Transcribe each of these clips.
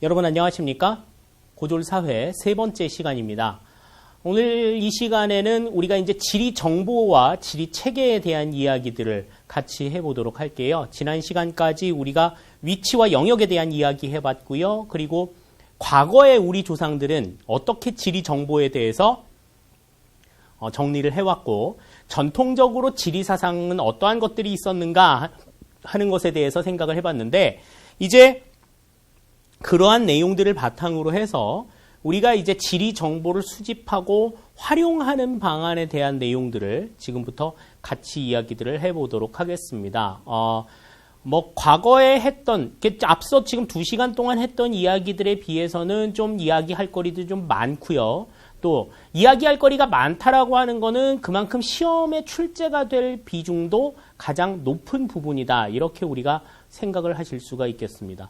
여러분 안녕하십니까? 고졸사회 세 번째 시간입니다. 오늘 이 시간에는 우리가 이제 지리 정보와 지리 체계에 대한 이야기들을 같이 해보도록 할게요. 지난 시간까지 우리가 위치와 영역에 대한 이야기 해봤고요. 그리고 과거에 우리 조상들은 어떻게 지리 정보에 대해서 정리를 해왔고, 전통적으로 지리 사상은 어떠한 것들이 있었는가 하는 것에 대해서 생각을 해봤는데, 이제 그러한 내용들을 바탕으로 해서 우리가 이제 지리 정보를 수집하고 활용하는 방안에 대한 내용들을 지금부터 같이 이야기들을 해보도록 하겠습니다. 과거에 했던, 앞서 지금 2시간 동안 했던 이야기들에 비해서는 좀 이야기할 거리도 좀 많고요. 또 이야기할 거리가 많다라고 하는 거는 그만큼 시험에 출제가 될 비중도 가장 높은 부분이다. 이렇게 우리가 생각을 하실 수가 있겠습니다.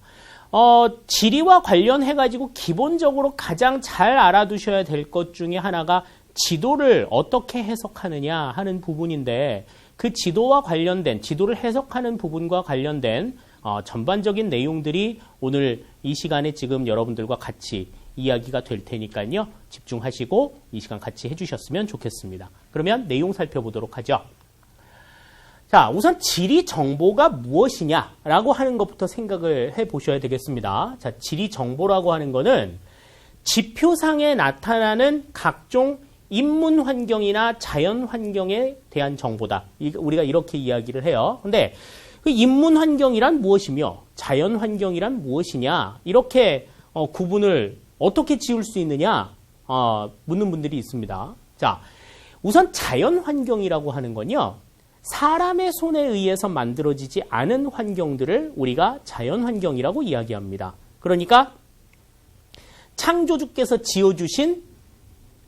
지리와 관련해가지고 기본적으로 가장 잘 알아두셔야 될 것 중에 하나가 지도를 어떻게 해석하느냐 하는 부분인데, 그 지도와 관련된, 지도를 해석하는 부분과 관련된 전반적인 내용들이 오늘 이 시간에 지금 여러분들과 같이 이야기가 될 테니까요. 집중하시고 이 시간 같이 해주셨으면 좋겠습니다. 그러면 내용 살펴보도록 하죠. 자, 우선 지리 정보가 무엇이냐라고 하는 것부터 생각을 해보셔야 되겠습니다. 자, 지리 정보라고 하는 거는 지표상에 나타나는 각종 인문 환경이나 자연 환경에 대한 정보다. 우리가 이렇게 이야기를 해요. 근데 그 인문 환경이란 무엇이며 자연 환경이란 무엇이냐, 이렇게 구분을 어떻게 지을 수 있느냐 묻는 분들이 있습니다. 자, 우선 자연 환경이라고 하는 건요, 사람의 손에 의해서 만들어지지 않은 환경들을 우리가 자연 환경이라고 이야기합니다. 그러니까 창조주께서 지어주신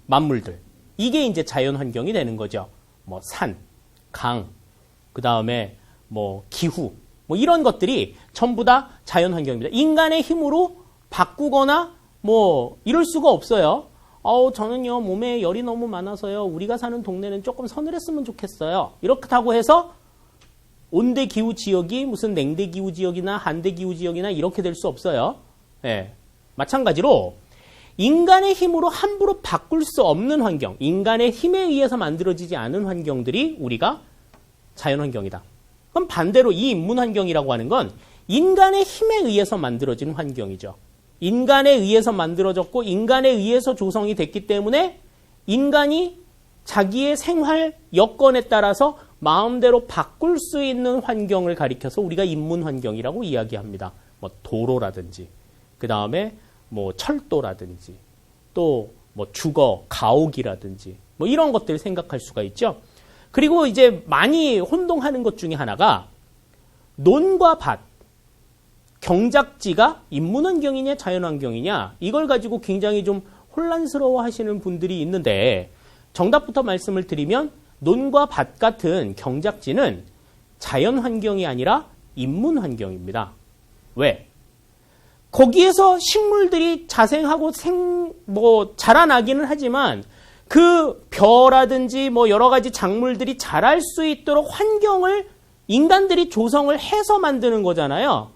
만물들, 이게 이제 자연 환경이 되는 거죠. 뭐 산, 강, 그 다음에 뭐 기후, 뭐 이런 것들이 전부 다 자연 환경입니다. 인간의 힘으로 바꾸거나 뭐 이럴 수가 없어요. 저는요 몸에 열이 너무 많아서요 우리가 사는 동네는 조금 서늘했으면 좋겠어요. 이렇다고 해서 온대 기후 지역이 무슨 냉대 기후 지역이나 한대 기후 지역이나 이렇게 될 수 없어요. 네. 마찬가지로 인간의 힘으로 함부로 바꿀 수 없는 환경, 인간의 힘에 의해서 만들어지지 않은 환경들이 우리가 자연환경이다. 그럼 반대로 이 인문환경이라고 하는 건 인간의 힘에 의해서 만들어진 환경이죠. 인간에 의해서 만들어졌고 인간에 의해서 조성이 됐기 때문에 인간이 자기의 생활 여건에 따라서 마음대로 바꿀 수 있는 환경을 가리켜서 우리가 인문환경이라고 이야기합니다. 뭐 도로라든지, 그 다음에 뭐 철도라든지, 또 뭐 주거, 가옥이라든지, 뭐 이런 것들을 생각할 수가 있죠. 그리고 이제 많이 혼동하는 것 중에 하나가 논과 밭, 경작지가 인문환경이냐 자연환경이냐, 이걸 가지고 굉장히 좀 혼란스러워 하시는 분들이 있는데, 정답부터 말씀을 드리면 논과 밭 같은 경작지는 자연환경이 아니라 인문환경입니다. 왜? 거기에서 식물들이 자생하고 자라나기는 하지만 그 벼라든지 뭐 여러 가지 작물들이 자랄 수 있도록 환경을 인간들이 조성을 해서 만드는 거잖아요.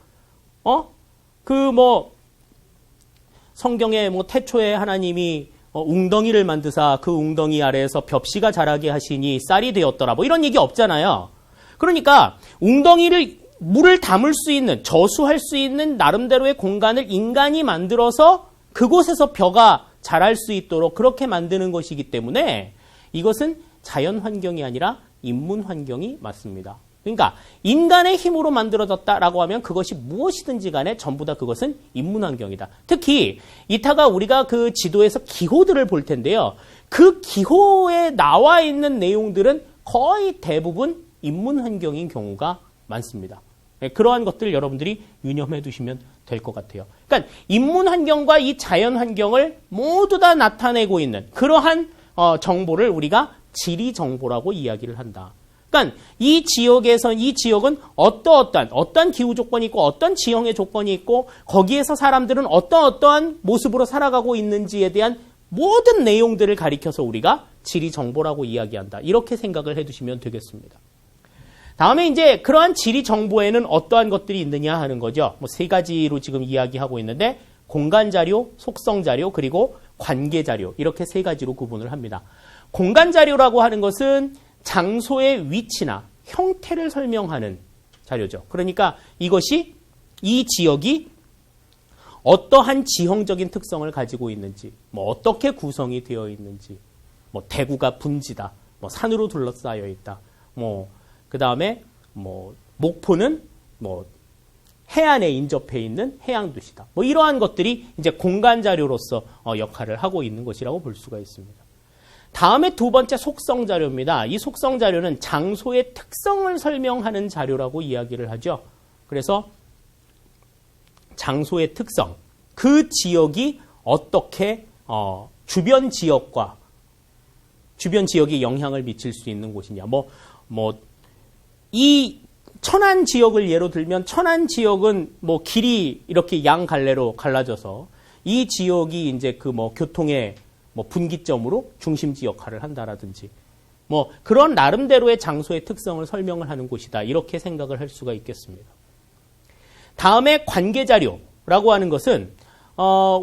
성경에 태초에 하나님이 웅덩이를 만드사 그 웅덩이 아래에서 벽시가 자라게 하시니 쌀이 되었더라. 뭐 이런 얘기 없잖아요. 그러니까 물을 담을 수 있는, 저수할 수 있는 나름대로의 공간을 인간이 만들어서 그곳에서 벼가 자랄 수 있도록 그렇게 만드는 것이기 때문에 이것은 자연 환경이 아니라 인문 환경이 맞습니다. 그러니까 인간의 힘으로 만들어졌다라고 하면 그것이 무엇이든지 간에 전부 다 그것은 인문환경이다. 특히 이따가 우리가 그 지도에서 기호들을 볼 텐데요. 그 기호에 나와 있는 내용들은 거의 대부분 인문환경인 경우가 많습니다. 그러한 것들 여러분들이 유념해 두시면 될 것 같아요. 그러니까 인문환경과 이 자연환경을 모두 다 나타내고 있는 그러한 정보를 우리가 지리정보라고 이야기를 한다. 그러니까 이 지역은 어떠한 기후 조건이 있고 어떤 지형의 조건이 있고 거기에서 사람들은 어떠한 모습으로 살아가고 있는지에 대한 모든 내용들을 가리켜서 우리가 지리 정보라고 이야기한다. 이렇게 생각을 해두시면 되겠습니다. 다음에 이제 그러한 지리 정보에는 어떠한 것들이 있느냐 하는 거죠. 뭐 세 가지로 지금 이야기하고 있는데 공간 자료, 속성 자료, 그리고 관계 자료 이렇게 세 가지로 구분을 합니다. 공간 자료라고 하는 것은 장소의 위치나 형태를 설명하는 자료죠. 그러니까 이것이 이 지역이 어떠한 지형적인 특성을 가지고 있는지, 뭐 어떻게 구성이 되어 있는지, 뭐 대구가 분지다, 뭐 산으로 둘러싸여 있다, 뭐 그다음에 뭐 목포는 뭐 해안에 인접해 있는 해양 도시다. 뭐 이러한 것들이 이제 공간 자료로서 역할을 하고 있는 것이라고 볼 수가 있습니다. 다음에 두 번째 속성 자료입니다. 이 속성 자료는 장소의 특성을 설명하는 자료라고 이야기를 하죠. 그래서 장소의 특성, 그 지역이 어떻게 주변 지역에 영향을 미칠 수 있는 곳이냐. 이 천안 지역을 예로 들면 천안 지역은 뭐 길이 이렇게 양 갈래로 갈라져서 이 지역이 이제 그 뭐 교통의 뭐 분기점으로 중심지 역할을 한다라든지 뭐 그런 나름대로의 장소의 특성을 설명을 하는 곳이다. 이렇게 생각을 할 수가 있겠습니다. 다음에 관계 자료라고 하는 것은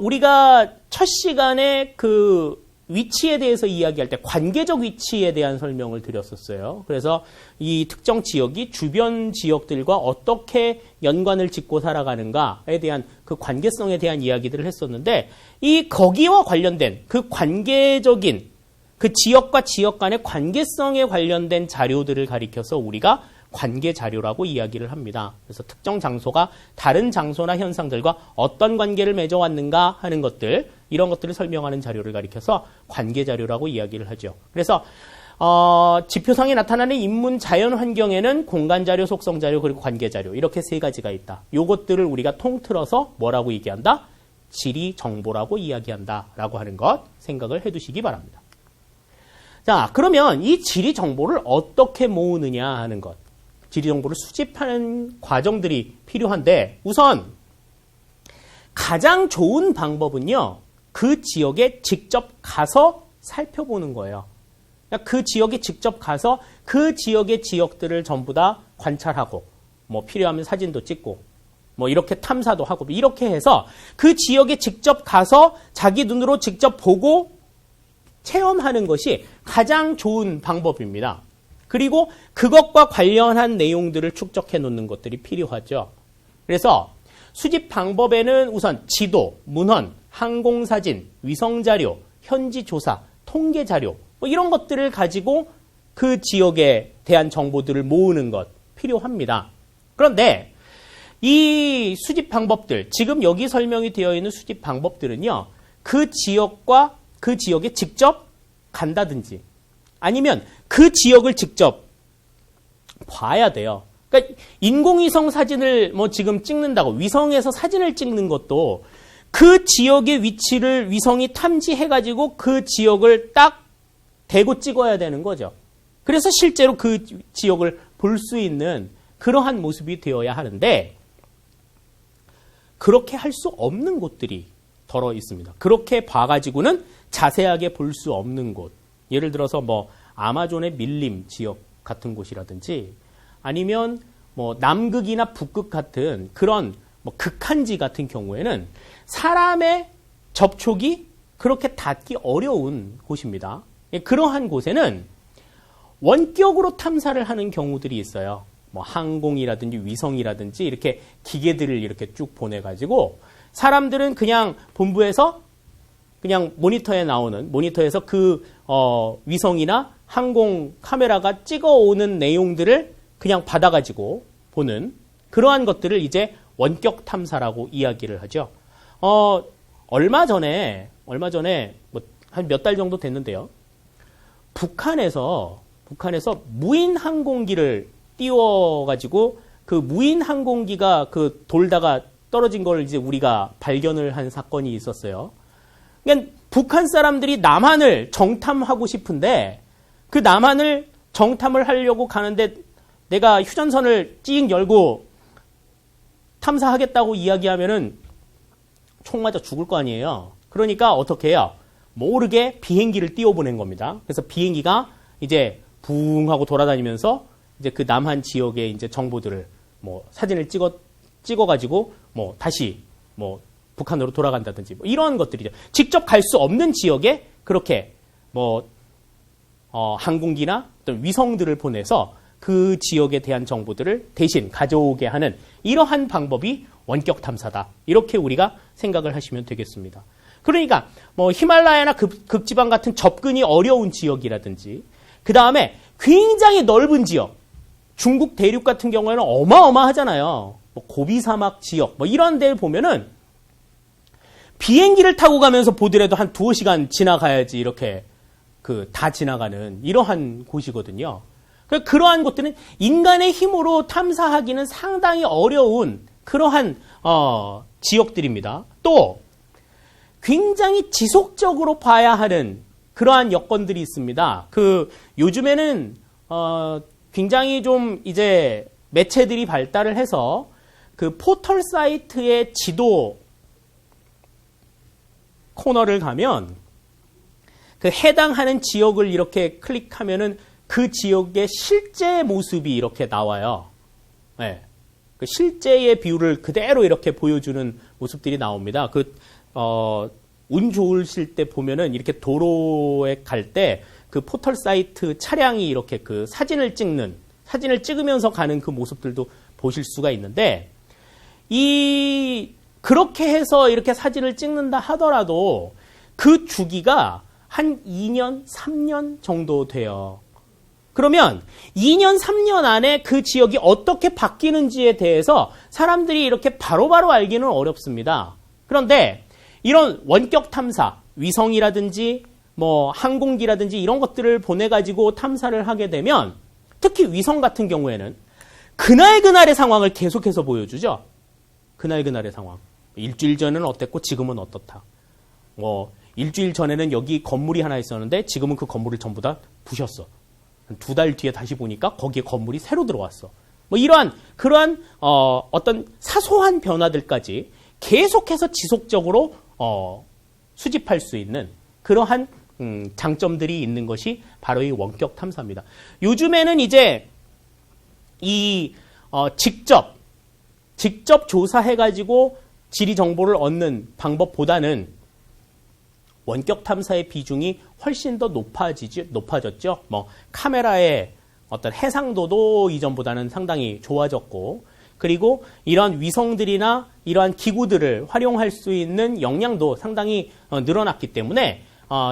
우리가 첫 시간에 그 위치에 대해서 이야기할 때 관계적 위치에 대한 설명을 드렸었어요. 그래서 이 특정 지역이 주변 지역들과 어떻게 연관을 짓고 살아가는가에 대한 그 관계성에 대한 이야기들을 했었는데 이 거기와 관련된 그 관계적인 그 지역과 지역 간의 관계성에 관련된 자료들을 가리켜서 우리가 관계 자료라고 이야기를 합니다. 그래서 특정 장소가 다른 장소나 현상들과 어떤 관계를 맺어왔는가 하는 것들, 이런 것들을 설명하는 자료를 가리켜서 관계 자료라고 이야기를 하죠. 그래서 지표상에 나타나는 인문 자연 환경에는 공간 자료, 속성 자료, 그리고 관계 자료 이렇게 세 가지가 있다. 요것들을 우리가 통틀어서 뭐라고 얘기한다? 지리 정보라고 이야기한다라고 하는 것 생각을 해두시기 바랍니다. 자, 그러면 이 지리 정보를 어떻게 모으느냐 하는 것. 지리 정보를 수집하는 과정들이 필요한데 우선 가장 좋은 방법은요. 그 지역에 직접 가서 살펴보는 거예요. 그 지역에 직접 가서 그 지역의 지역들을 전부 다 관찰하고 뭐 필요하면 사진도 찍고 뭐 이렇게 탐사도 하고 이렇게 해서 그 지역에 직접 가서 자기 눈으로 직접 보고 체험하는 것이 가장 좋은 방법입니다. 그리고 그것과 관련한 내용들을 축적해 놓는 것들이 필요하죠. 그래서 수집 방법에는 우선 지도, 문헌, 항공사진, 위성자료, 현지조사, 통계자료 뭐 이런 것들을 가지고 그 지역에 대한 정보들을 모으는 것 필요합니다. 그런데 이 수집 방법들, 지금 여기 설명이 되어 있는 수집 방법들은요. 그 지역과 그 지역에 직접 간다든지 아니면 그 지역을 직접 봐야 돼요. 그러니까 인공위성 사진을 뭐 지금 찍는다고 위성에서 사진을 찍는 것도 그 지역의 위치를 위성이 탐지해가지고 그 지역을 딱 대고 찍어야 되는 거죠. 그래서 실제로 그 지역을 볼 수 있는 그러한 모습이 되어야 하는데 그렇게 할 수 없는 곳들이 덜어 있습니다. 그렇게 봐가지고는 자세하게 볼 수 없는 곳. 예를 들어서 뭐 아마존의 밀림 지역 같은 곳이라든지 아니면 뭐 남극이나 북극 같은 그런 뭐 극한지 같은 경우에는 사람의 접촉이 그렇게 닿기 어려운 곳입니다. 그러한 곳에는 원격으로 탐사를 하는 경우들이 있어요. 뭐 항공이라든지 위성이라든지 이렇게 기계들을 이렇게 쭉 보내가지고 사람들은 그냥 본부에서 그냥 모니터에서 그 위성이나 항공 카메라가 찍어오는 내용들을 그냥 받아가지고 보는 그러한 것들을 이제 원격 탐사라고 이야기를 하죠. 얼마 전에 뭐 한 몇 달 정도 됐는데요. 북한에서 무인 항공기를 띄워가지고 그 무인 항공기가 그 돌다가 떨어진 걸 이제 우리가 발견을 한 사건이 있었어요. 그러니까 북한 사람들이 남한을 정탐하고 싶은데 그 남한을 정탐을 하려고 가는데 내가 휴전선을 찡 열고 탐사하겠다고 이야기하면은 총 맞아 죽을 거 아니에요. 그러니까 어떻게 해요? 모르게 비행기를 띄워보낸 겁니다. 그래서 비행기가 이제 붕 하고 돌아다니면서 이제 그 남한 지역의 이제 정보들을 뭐 사진을 찍어가지고 뭐 다시 뭐 북한으로 돌아간다든지 뭐 이런 것들이죠. 직접 갈 수 없는 지역에 그렇게 항공기나 어떤 위성들을 보내서 그 지역에 대한 정보들을 대신 가져오게 하는 이러한 방법이 원격 탐사다. 이렇게 우리가 생각을 하시면 되겠습니다. 그러니까 히말라야나 극지방 같은 접근이 어려운 지역이라든지 그 다음에 굉장히 넓은 지역, 중국 대륙 같은 경우에는 어마어마하잖아요. 고비 사막 지역 이런 데를 보면은 비행기를 타고 가면서 보더라도 한 2시간 지나가야지 이렇게 다 지나가는 이러한 곳이거든요. 그러한 곳들은 인간의 힘으로 탐사하기는 상당히 어려운 그러한 지역들입니다. 또 굉장히 지속적으로 봐야 하는 그러한 여건들이 있습니다. 요즘에는 굉장히 좀 이제 매체들이 발달을 해서 포털 사이트의 지도 코너를 가면 해당하는 지역을 이렇게 클릭하면은 그 지역의 실제 모습이 이렇게 나와요. 네. 실제의 뷰를 그대로 이렇게 보여주는 모습들이 나옵니다. 운 좋으실 때 보면은 이렇게 도로에 갈 때 포털 사이트 차량이 이렇게 사진을 찍으면서 가는 그 모습들도 보실 수가 있는데, 그렇게 해서 이렇게 사진을 찍는다 하더라도 그 주기가 한 2년, 3년 정도 돼요. 그러면 2년, 3년 안에 그 지역이 어떻게 바뀌는지에 대해서 사람들이 이렇게 바로바로 알기는 어렵습니다. 그런데 이런 원격 탐사, 위성이라든지 항공기라든지 이런 것들을 보내가지고 탐사를 하게 되면 특히 위성 같은 경우에는 그날그날의 상황을 계속해서 보여주죠. 그날그날의 상황. 일주일 전에는 어땠고 지금은 어떻다. 일주일 전에는 여기 건물이 하나 있었는데 지금은 그 건물을 전부 다 부셨어. 2달 뒤에 다시 보니까 거기에 건물이 새로 들어왔어. 그러한 어떤 사소한 변화들까지 계속해서 지속적으로 수집할 수 있는 그러한 장점들이 있는 것이 바로 이 원격 탐사입니다. 요즘에는 이제 직접 조사해가지고 지리 정보를 얻는 방법보다는 원격 탐사의 비중이 훨씬 더 높아졌죠. 카메라의 어떤 해상도도 이전보다는 상당히 좋아졌고, 그리고 이러한 위성들이나 이러한 기구들을 활용할 수 있는 역량도 상당히 늘어났기 때문에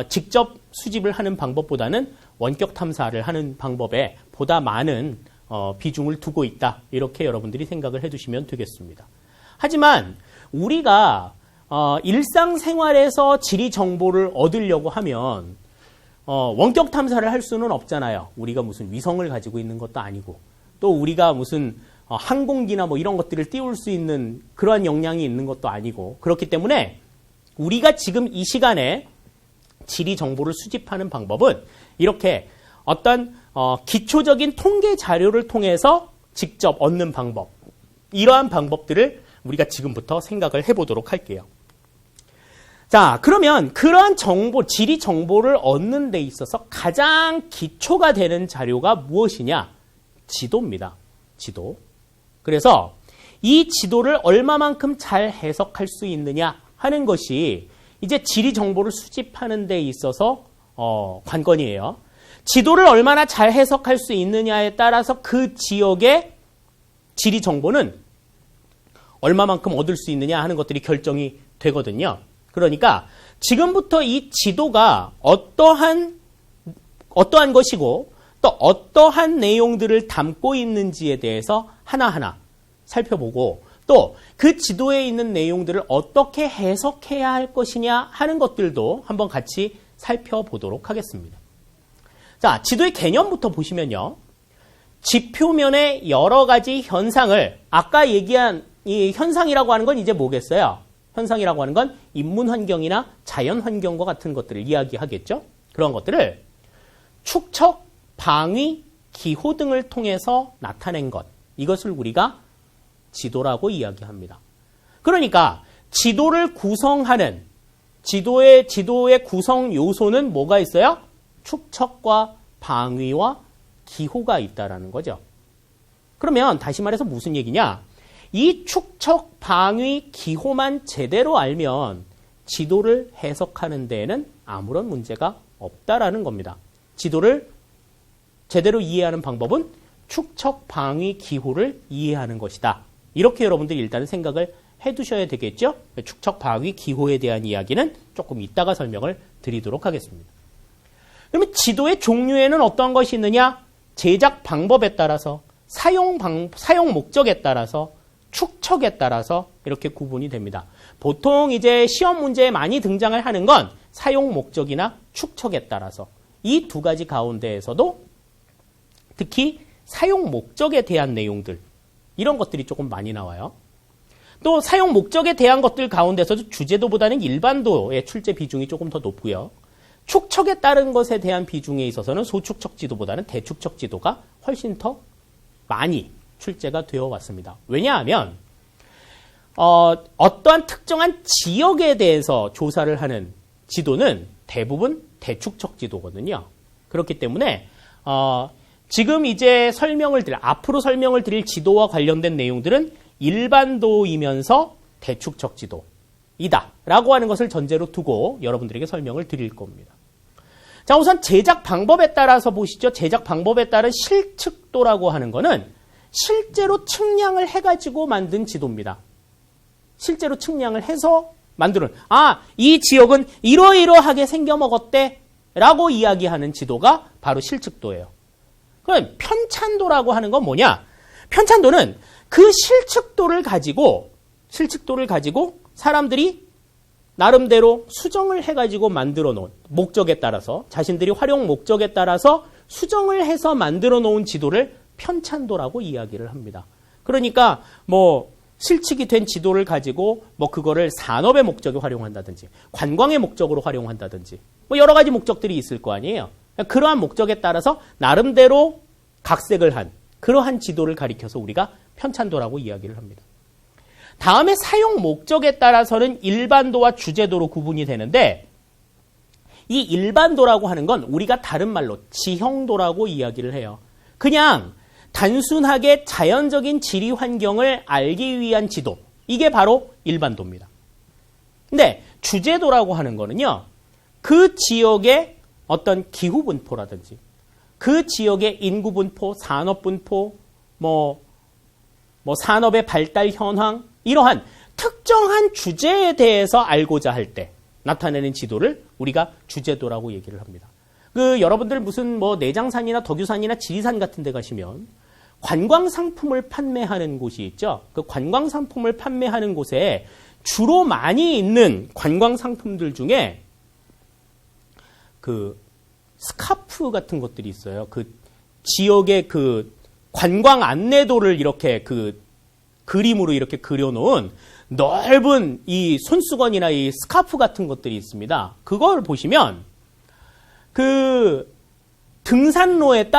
직접 수집을 하는 방법보다는 원격 탐사를 하는 방법에 보다 많은 비중을 두고 있다. 이렇게 여러분들이 생각을 해두시면 되겠습니다. 하지만 우리가 일상생활에서 지리 정보를 얻으려고 하면 원격 탐사를 할 수는 없잖아요. 우리가 무슨 위성을 가지고 있는 것도 아니고, 또 우리가 무슨 항공기나 이런 것들을 띄울 수 있는 그러한 역량이 있는 것도 아니고, 그렇기 때문에 우리가 지금 이 시간에 지리 정보를 수집하는 방법은 이렇게 어떤 기초적인 통계 자료를 통해서 직접 얻는 방법, 이러한 방법들을 우리가 지금부터 생각을 해보도록 할게요. 자, 그러면 그러한 지리 정보를 얻는 데 있어서 가장 기초가 되는 자료가 무엇이냐? 지도입니다. 지도. 그래서 이 지도를 얼마만큼 잘 해석할 수 있느냐 하는 것이 이제 지리 정보를 수집하는 데 있어서 관건이에요. 지도를 얼마나 잘 해석할 수 있느냐에 따라서 그 지역의 지리 정보는 얼마만큼 얻을 수 있느냐 하는 것들이 결정이 되거든요. 그러니까 지금부터 이 지도가 어떠한 것이고 또 어떠한 내용들을 담고 있는지에 대해서 하나하나 살펴보고, 또 그 지도에 있는 내용들을 어떻게 해석해야 할 것이냐 하는 것들도 한번 같이 살펴보도록 하겠습니다. 자, 지도의 개념부터 보시면요. 지표면의 여러 가지 현상을, 아까 얘기한 이 현상이라고 하는 건 이제 뭐겠어요? 현상이라고 하는 건 인문 환경이나 자연 환경과 같은 것들을 이야기하겠죠? 그런 것들을 축척, 방위, 기호 등을 통해서 나타낸 것, 이것을 우리가 지도라고 이야기합니다. 그러니까 지도를 구성하는 지도의 구성 요소는 뭐가 있어요? 축척과 방위와 기호가 있다라는 거죠. 그러면 다시 말해서 무슨 얘기냐? 이 축척, 방위, 기호만 제대로 알면 지도를 해석하는 데에는 아무런 문제가 없다라는 겁니다. 지도를 제대로 이해하는 방법은 축척, 방위, 기호를 이해하는 것이다. 이렇게 여러분들이 일단은 생각을 해두셔야 되겠죠? 축척, 방위, 기호에 대한 이야기는 조금 이따가 설명을 드리도록 하겠습니다. 그러면 지도의 종류에는 어떤 것이 있느냐? 제작 방법에 따라서, 사용 목적에 따라서, 축척에 따라서 이렇게 구분이 됩니다. 보통 이제 시험 문제에 많이 등장을 하는 건 사용 목적이나 축척에 따라서 이 두 가지 가운데에서도 특히 사용 목적에 대한 내용들 이런 것들이 조금 많이 나와요. 또 사용 목적에 대한 것들 가운데서도 주제도보다는 일반도의 출제 비중이 조금 더 높고요. 축척에 따른 것에 대한 비중에 있어서는 소축척 지도보다는 대축척 지도가 훨씬 더 많이 출제가 되어 왔습니다. 왜냐하면 어떠한 특정한 지역에 대해서 조사를 하는 지도는 대부분 대축척 지도거든요. 그렇기 때문에 지금 이제 앞으로 설명을 드릴 지도와 관련된 내용들은 일반도이면서 대축척 지도이다 라고 하는 것을 전제로 두고 여러분들에게 설명을 드릴 겁니다. 자, 우선 제작 방법에 따라서 보시죠. 제작 방법에 따른 실측도라고 하는 거는 실제로 측량을 해가지고 만든 지도입니다. 실제로 측량을 해서 만드는, 이 지역은 이러이러하게 생겨먹었대 라고 이야기하는 지도가 바로 실측도예요. 그럼 편찬도라고 하는 건 뭐냐? 편찬도는 그 실측도를 가지고 사람들이 나름대로 수정을 해가지고 만들어 놓은 목적에 따라서 자신들이 활용 목적에 따라서 수정을 해서 만들어 놓은 지도를 편찬도라고 이야기를 합니다. 그러니까 실측이 된 지도를 가지고 그거를 산업의 목적에 활용한다든지 관광의 목적으로 활용한다든지 여러 가지 목적들이 있을 거 아니에요. 그러한 목적에 따라서 나름대로 각색을 한 그러한 지도를 가리켜서 우리가 편찬도라고 이야기를 합니다. 다음에 사용 목적에 따라서는 일반도와 주제도로 구분이 되는데 이 일반도라고 하는 건 우리가 다른 말로 지형도라고 이야기를 해요. 그냥 단순하게 자연적인 지리 환경을 알기 위한 지도. 이게 바로 일반도입니다. 근데 주제도라고 하는 거는요. 그 지역의 어떤 기후 분포라든지 그 지역의 인구 분포, 산업 분포, 산업의 발달 현황 이러한 특정한 주제에 대해서 알고자 할 때 나타내는 지도를 우리가 주제도라고 얘기를 합니다. 여러분들 무슨 내장산이나 덕유산이나 지리산 같은 데 가시면 관광 상품을 판매하는 곳이 있죠. 그 관광 상품을 판매하는 곳에 주로 많이 있는 관광 상품들 중에 스카프 같은 것들이 있어요. 그 지역의 관광 안내도를 이렇게 그림으로 이렇게 그려놓은 넓은 이 손수건이나 이 스카프 같은 것들이 있습니다. 그걸 보시면 등산로의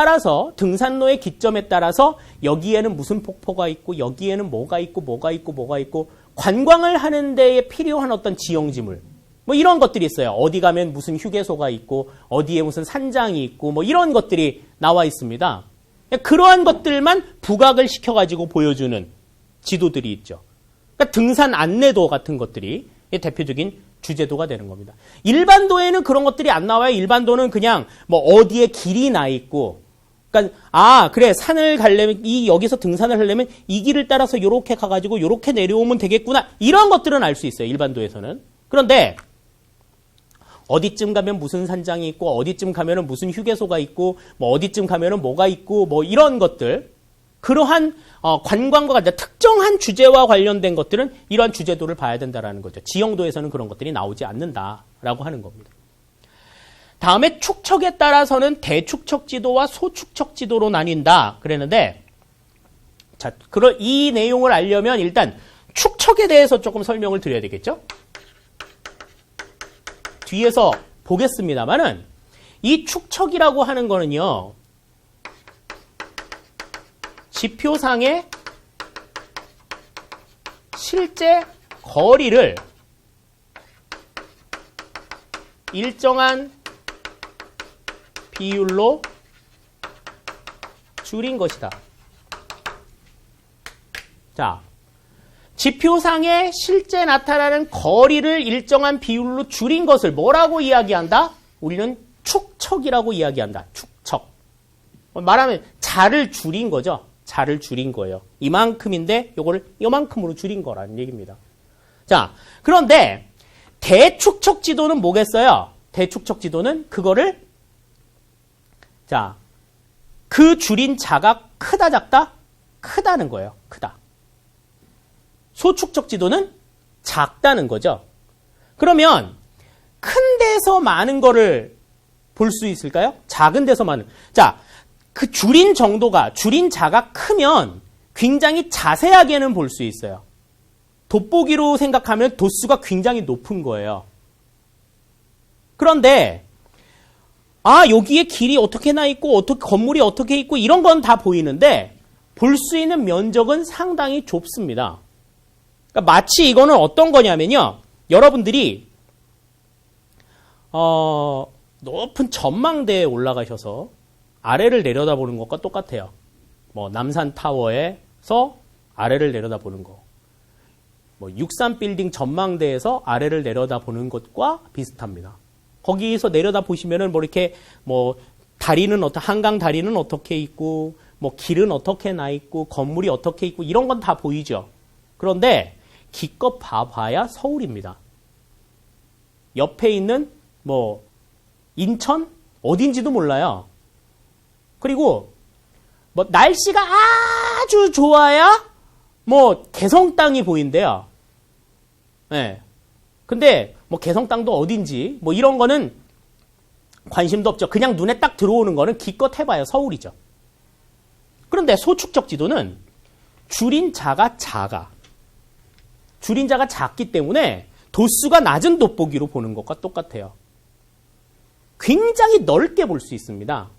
기점에 따라서 여기에는 무슨 폭포가 있고 여기에는 뭐가 있고 관광을 하는 데에 필요한 어떤 지형지물 이런 것들이 있어요. 어디 가면 무슨 휴게소가 있고 어디에 무슨 산장이 있고 이런 것들이 나와 있습니다. 그러한 것들만 부각을 시켜가지고 보여주는 지도들이 있죠. 그러니까 등산 안내도 같은 것들이 대표적인 주제도가 되는 겁니다. 일반도에는 그런 것들이 안 나와요. 일반도는 그냥 어디에 길이 나 있고, 그러니까 그래 산을 가려면 여기서 등산을 하려면 이 길을 따라서 이렇게 가가지고 이렇게 내려오면 되겠구나 이런 것들은 알 수 있어요. 일반도에서는. 그런데 어디쯤 가면 무슨 산장이 있고 어디쯤 가면은 무슨 휴게소가 있고 어디쯤 가면은 뭐가 있고 이런 것들 그러한 관광과 같은 특정한 주제와 관련된 것들은 이러한 주제도를 봐야 된다라는 거죠. 지형도에서는 그런 것들이 나오지 않는다라고 하는 겁니다. 다음에 축척에 따라서는 대축척 지도와 소축척 지도로 나뉜다 그랬는데 자, 이 내용을 알려면 일단 축척에 대해서 조금 설명을 드려야 되겠죠? 뒤에서 보겠습니다만은 이 축척이라고 하는 거는요. 지표상의 실제 거리를 일정한 비율로 줄인 것이다. 자, 지표상에 실제 나타나는 거리를 일정한 비율로 줄인 것을 뭐라고 이야기한다? 우리는 축척이라고 이야기한다. 축척. 말하면 자를 줄인 거죠. 자를 줄인 거예요. 이만큼인데 요거를 요만큼으로 줄인 거라는 얘기입니다. 자, 그런데 대축척 지도는 뭐겠어요? 대축척 지도는 그거를 자, 그 줄인 자가 크다 작다? 크다는 거예요. 크다. 소축척 지도는 작다는 거죠. 그러면 큰 데서 많은 거를 볼 수 있을까요? 작은 데서 많은. 자, 그 줄인 정도가, 줄인 자가 크면 굉장히 자세하게는 볼 수 있어요. 돋보기로 생각하면 도수가 굉장히 높은 거예요. 그런데 여기에 길이 어떻게 나 있고 건물이 어떻게 있고 이런 건 다 보이는데 볼 수 있는 면적은 상당히 좁습니다. 그러니까 마치 이거는 어떤 거냐면요. 여러분들이 높은 전망대에 올라가셔서 아래를 내려다보는 것과 똑같아요. 뭐 남산타워에서 아래를 내려다보는 거. 뭐 63빌딩 전망대에서 아래를 내려다보는 것과 비슷합니다. 거기서 내려다보시면은 뭐 이렇게 뭐 다리는 한강 다리는 어떻게 있고 뭐 길은 어떻게 나 있고 건물이 어떻게 있고 이런 건 다 보이죠. 그런데 기껏 봐봐야 서울입니다. 옆에 있는 뭐 인천 어딘지도 몰라요. 그리고 뭐 날씨가 아주 좋아야 뭐 개성 땅이 보인대요. 네. 근데 뭐 개성 땅도 어딘지 뭐 이런 거는 관심도 없죠. 그냥 눈에 딱 들어오는 거는 기껏 해봐야 서울이죠. 그런데 소축척 지도는 줄인 자가 작아. 줄인 자가 작기 때문에 도수가 낮은 돋보기로 보는 것과 똑같아요. 굉장히 넓게 볼 수 있습니다.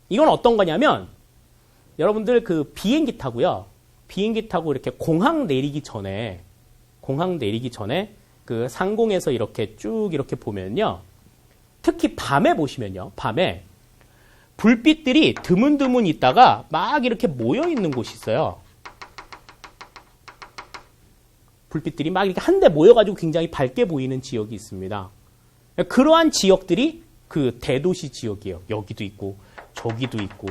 이건 어떤 거냐면 여러분들 그 비행기 타고요. 비행기 타고 이렇게 공항 내리기 전에 그 상공에서 이렇게 쭉 이렇게 보면요. 특히 밤에 보시면요. 밤에 불빛들이 드문드문 있다가 막 이렇게 모여 있는 곳이 있어요. 불빛들이 막 이렇게 한데 모여가지고 굉장히 밝게 보이는 지역이 있습니다. 그러한 지역들이 그 대도시 지역이에요. 여기도 있고 저기도 있고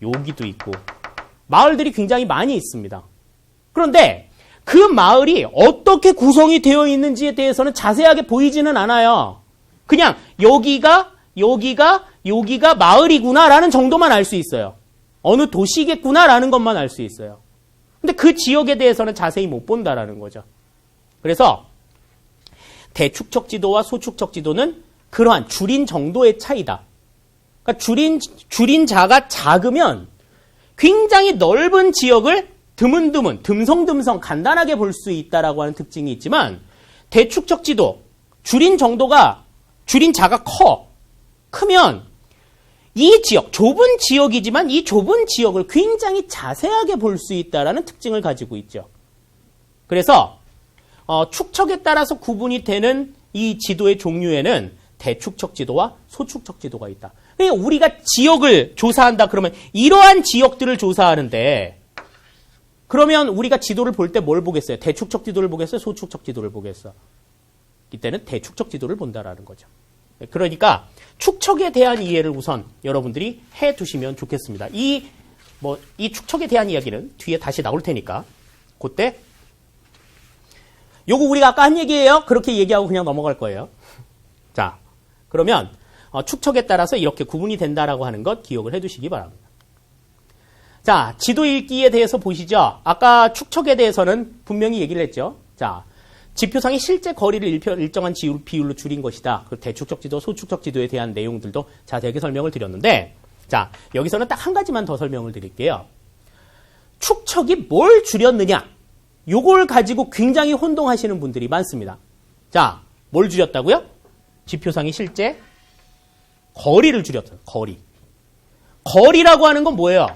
여기도 있고 마을들이 굉장히 많이 있습니다. 그런데 그 마을이 어떻게 구성이 되어 있는지에 대해서는 자세하게 보이지는 않아요. 그냥 여기가 마을이구나라는 정도만 알 수 있어요. 어느 도시겠구나라는 것만 알 수 있어요. 근데 그 지역에 대해서는 자세히 못 본다라는 거죠. 그래서 대축척 지도와 소축척 지도는 그러한 줄인 정도의 차이다. 그러니까 줄인 자가 작으면 굉장히 넓은 지역을 드문드문, 듬성듬성 간단하게 볼 수 있다라고 하는 특징이 있지만 대축척 지도, 줄인 자가 크면 이 지역, 좁은 지역이지만 이 좁은 지역을 굉장히 자세하게 볼 수 있다라는 특징을 가지고 있죠. 그래서 축척에 따라서 구분이 되는 이 지도의 종류에는 대축척 지도와 소축척 지도가 있다. 그러니까 우리가 지역을 조사한다 그러면 이러한 지역들을 조사하는데 그러면 우리가 지도를 볼 때 뭘 보겠어요? 대축척 지도를 보겠어요? 소축척 지도를 보겠어요? 이때는 대축척 지도를 본다라는 거죠. 그러니까 축척에 대한 이해를 우선 여러분들이 해 두시면 좋겠습니다. 이 축척에 대한 이야기는 뒤에 다시 나올 테니까 그때 요거 우리가 아까 한 얘기예요. 그렇게 얘기하고 그냥 넘어갈 거예요. 자, 그러면 축척에 따라서 이렇게 구분이 된다라고 하는 것 기억을 해 두시기 바랍니다. 자, 지도 읽기에 대해서 보시죠. 아까 축척에 대해서는 분명히 얘기를 했죠. 자, 지표상의 실제 거리를 일정한 비율로 줄인 것이다. 그 대축척 지도, 소축척 지도에 대한 내용들도 자세하게 설명을 드렸는데, 자, 여기서는 딱 한 가지만 더 설명을 드릴게요. 축척이 뭘 줄였느냐? 요걸 가지고 굉장히 혼동하시는 분들이 많습니다. 자, 뭘 줄였다고요? 지표상의 실제 거리를 줄였어요. 거리라고 하는 건 뭐예요?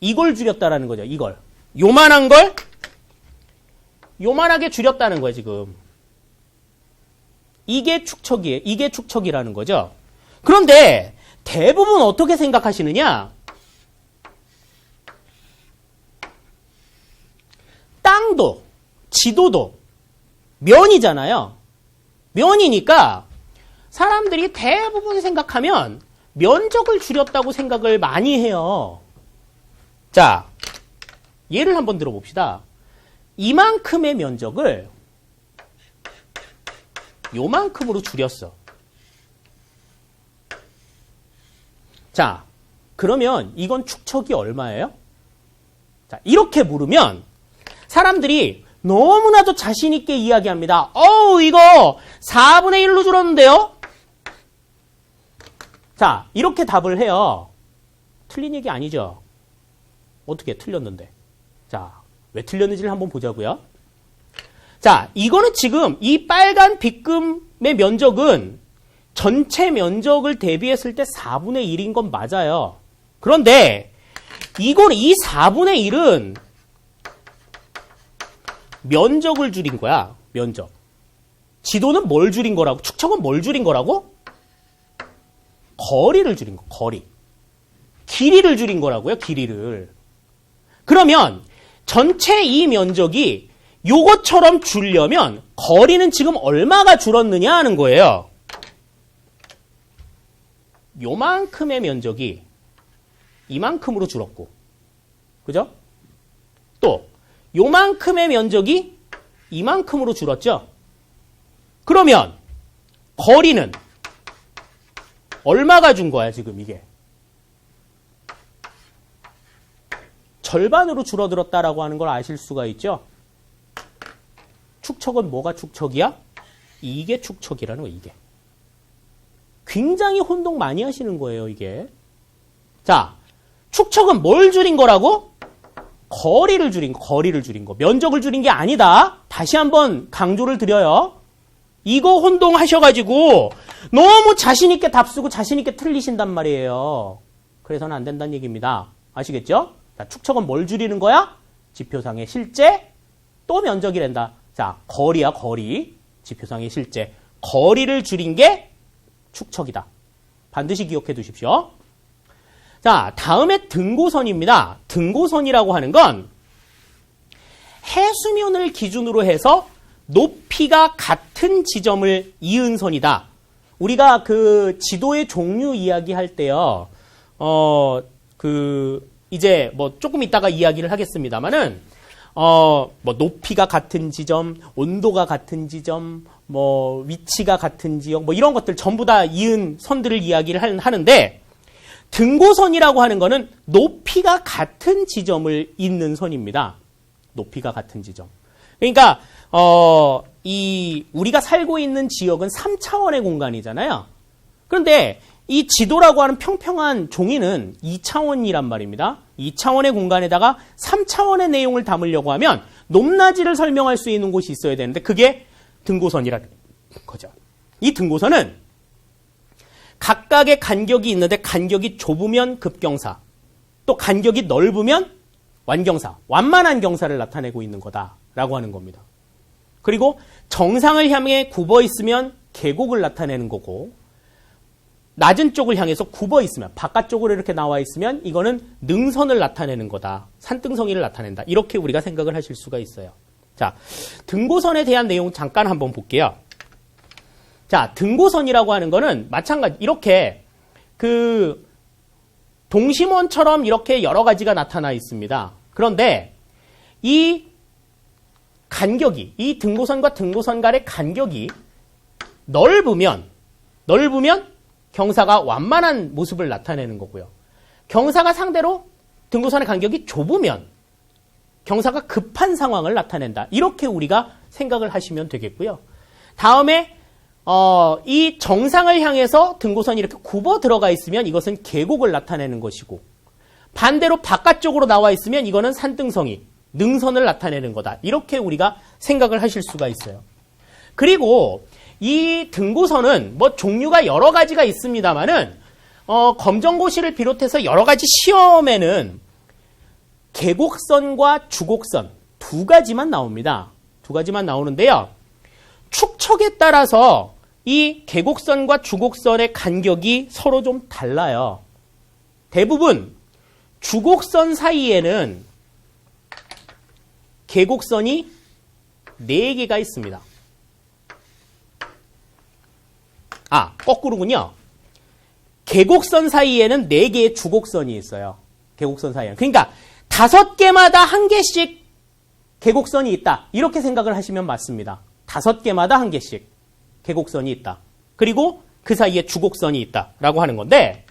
이걸 줄였다라는 거죠. 이걸. 요만한 걸 요만하게 줄였다는 거예요, 지금. 이게 축척이에요. 이게 축척이라는 거죠. 그런데 대부분 어떻게 생각하시느냐? 땅도, 지도도 면이잖아요. 면이니까 사람들이 대부분 생각하면 면적을 줄였다고 생각을 많이 해요. 자, 예를 한번 들어봅시다. 이만큼의 면적을 요만큼으로 줄였어. 자, 그러면 이건 축척이 얼마예요? 자, 이렇게 물으면 사람들이 너무나도 자신 있게 이야기합니다. 이거 4분의 1로 줄었는데요? 자, 이렇게 답을 해요. 틀린 얘기 아니죠? 어떻게 틀렸는데? 자, 왜 틀렸는지를 한번 보자고요. 자, 이거는 지금 이 빨간 빗금의 면적은 전체 면적을 대비했을 때 4분의 1인 건 맞아요. 그런데 이거는 이 4분의 1은 면적을 줄인 거야. 면적. 지도는 뭘 줄인 거라고? 축척은 뭘 줄인 거라고? 거리를 줄인 거. 거리. 길이를 줄인 거라고요. 길이를. 그러면 전체 이 면적이 요것처럼 줄려면 거리는 지금 얼마가 줄었느냐 하는 거예요. 요만큼의 면적이 이만큼으로 줄었고, 그죠? 또 요만큼의 면적이 이만큼으로 줄었죠? 그러면 거리는 얼마가 준 거야, 지금 이게? 절반으로 줄어들었다라고 하는 걸 아실 수가 있죠? 축척은 뭐가 축척이야? 이게 축척이라는 거, 이게. 굉장히 혼동 많이 하시는 거예요, 이게. 자, 축척은 뭘 줄인 거라고? 거리를 줄인 거, 거리를 줄인 거. 면적을 줄인 게 아니다. 다시 한번 강조를 드려요. 이거 혼동하셔가지고 너무 자신있게 답 쓰고 자신있게 틀리신단 말이에요. 그래서는 안 된다는 얘기입니다. 아시겠죠? 자, 축척은 뭘 줄이는 거야? 지표상의 실제 또 면적이란다. 자, 거리야, 거리. 지표상의 실제. 거리를 줄인 게 축척이다. 반드시 기억해 두십시오. 자, 다음에 등고선입니다. 등고선이라고 하는 건 해수면을 기준으로 해서 높이가 같은 지점을 이은 선이다. 우리가 그 지도의 종류 이야기할 때요, 이제 뭐 조금 이따가 이야기를 하겠습니다만은, 뭐 높이가 같은 지점, 온도가 같은 지점, 뭐 위치가 같은 지역, 뭐 이런 것들 전부 다 이은 선들을 이야기를 하는데, 등고선이라고 하는 거는 높이가 같은 지점을 잇는 선입니다. 높이가 같은 지점. 그러니까 우리가 살고 있는 지역은 3차원의 공간이잖아요. 그런데 이 지도라고 하는 평평한 종이는 2차원이란 말입니다. 2차원의 공간에다가 3차원의 내용을 담으려고 하면 높낮이를 설명할 수 있는 곳이 있어야 되는데 그게 등고선이라는 거죠. 이 등고선은 각각의 간격이 있는데 간격이 좁으면 급경사, 또 간격이 넓으면 완경사, 완만한 경사를 나타내고 있는 거다라고 하는 겁니다. 그리고 정상을 향해 굽어 있으면 계곡을 나타내는 거고, 낮은 쪽을 향해서 굽어 있으면, 바깥쪽으로 이렇게 나와 있으면 이거는 능선을 나타내는 거다. 산등성이를 나타낸다. 이렇게 우리가 생각을 하실 수가 있어요. 자, 등고선에 대한 내용 잠깐 한번 볼게요. 자, 등고선이라고 하는 거는 마찬가지, 이렇게 동심원처럼 이렇게 여러 가지가 나타나 있습니다. 그런데 이 간격이, 이 등고선과 등고선 간의 간격이 넓으면 경사가 완만한 모습을 나타내는 거고요. 경사가 상대로 등고선의 간격이 좁으면 경사가 급한 상황을 나타낸다. 이렇게 우리가 생각을 하시면 되겠고요. 다음에 이 정상을 향해서 등고선이 이렇게 굽어 들어가 있으면 이것은 계곡을 나타내는 것이고, 반대로 바깥쪽으로 나와 있으면 이거는 산등성이, 능선을 나타내는 거다. 이렇게 우리가 생각을 하실 수가 있어요. 그리고 이 등고선은 뭐 종류가 여러 가지가 있습니다만은 검정고시를 비롯해서 여러 가지 시험에는 계곡선과 주곡선 두 가지만 나옵니다. 두 가지만 나오는데요. 축척에 따라서 이 계곡선과 주곡선의 간격이 서로 좀 달라요. 대부분 주곡선 사이에는 계곡선이 4개가 있습니다. 거꾸로군요. 계곡선 사이에는 4개의 주곡선이 있어요. 계곡선 사이에는. 그러니까 5개마다 1개씩 계곡선이 있다. 이렇게 생각을 하시면 맞습니다. 5개마다 1개씩 계곡선이 있다. 그리고 그 사이에 주곡선이 있다라고 하는 건데,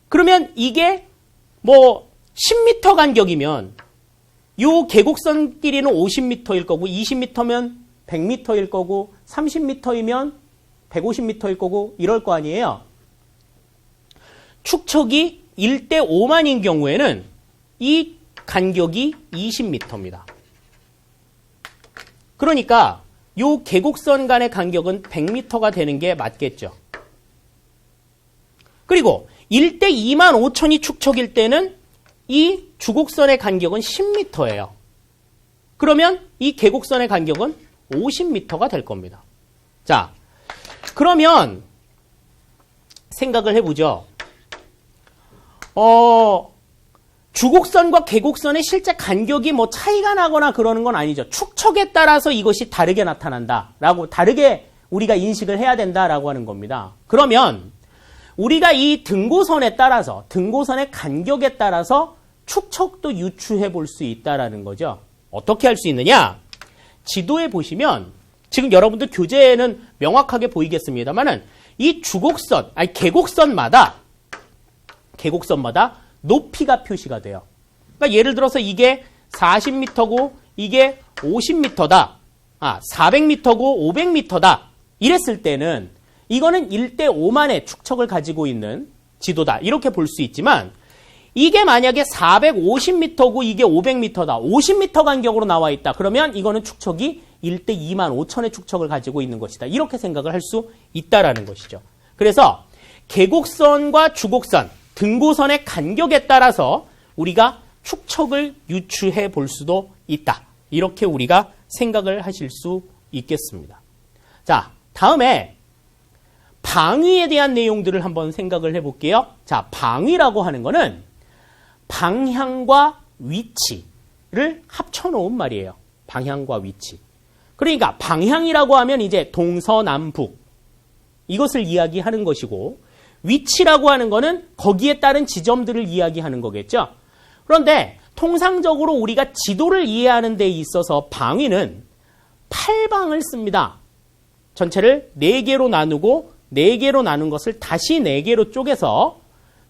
그러면 이게 뭐 10m 간격이면 요 계곡선 길이는 50m일 거고, 20m면 100m일 거고, 30m이면 150m일 거고 이럴 거 아니에요. 축척이 1대 5만인 경우에는 이 간격이 20m입니다. 그러니까 요 계곡선 간의 간격은 100m가 되는 게 맞겠죠. 그리고 1대 2만 5천이 축척일 때는 이 주곡선의 간격은 10m예요. 그러면 이 계곡선의 간격은 50m가 될 겁니다. 자, 그러면 생각을 해보죠. 주곡선과 계곡선의 실제 간격이 뭐 차이가 나거나 그러는 건 아니죠. 축척에 따라서 이것이 다르게 나타난다라고, 다르게 우리가 인식을 해야 된다라고 하는 겁니다. 그러면 우리가 이 등고선에 따라서, 등고선의 간격에 따라서 축척도 유추해 볼 수 있다라는 거죠. 어떻게 할 수 있느냐? 지도에 보시면 지금 여러분들 교재에는 명확하게 보이겠습니다만은 이 주곡선, 계곡선마다 높이가 표시가 돼요. 그러니까 예를 들어서 이게 40m고 이게 50m다. 400m고 500m다. 이랬을 때는 이거는 1대 5만의 축척을 가지고 있는 지도다. 이렇게 볼 수 있지만, 이게 만약에 450m고 이게 500m다. 50m 간격으로 나와 있다. 그러면 이거는 축척이 1대 2만 5천의 축척을 가지고 있는 것이다. 이렇게 생각을 할 수 있다라는 것이죠. 그래서 계곡선과 주곡선, 등고선의 간격에 따라서 우리가 축척을 유추해 볼 수도 있다. 이렇게 우리가 생각을 하실 수 있겠습니다. 자, 다음에 방위에 대한 내용들을 한번 생각을 해볼게요. 자, 방위라고 하는 거는 방향과 위치를 합쳐놓은 말이에요. 방향과 위치. 그러니까 방향이라고 하면 이제 동서남북 이것을 이야기하는 것이고, 위치라고 하는 거는 거기에 따른 지점들을 이야기하는 거겠죠. 그런데 통상적으로 우리가 지도를 이해하는 데 있어서 방위는 8방을 씁니다. 전체를 4개로 나누고 4개로 나눈 것을 다시 4개로 쪼개서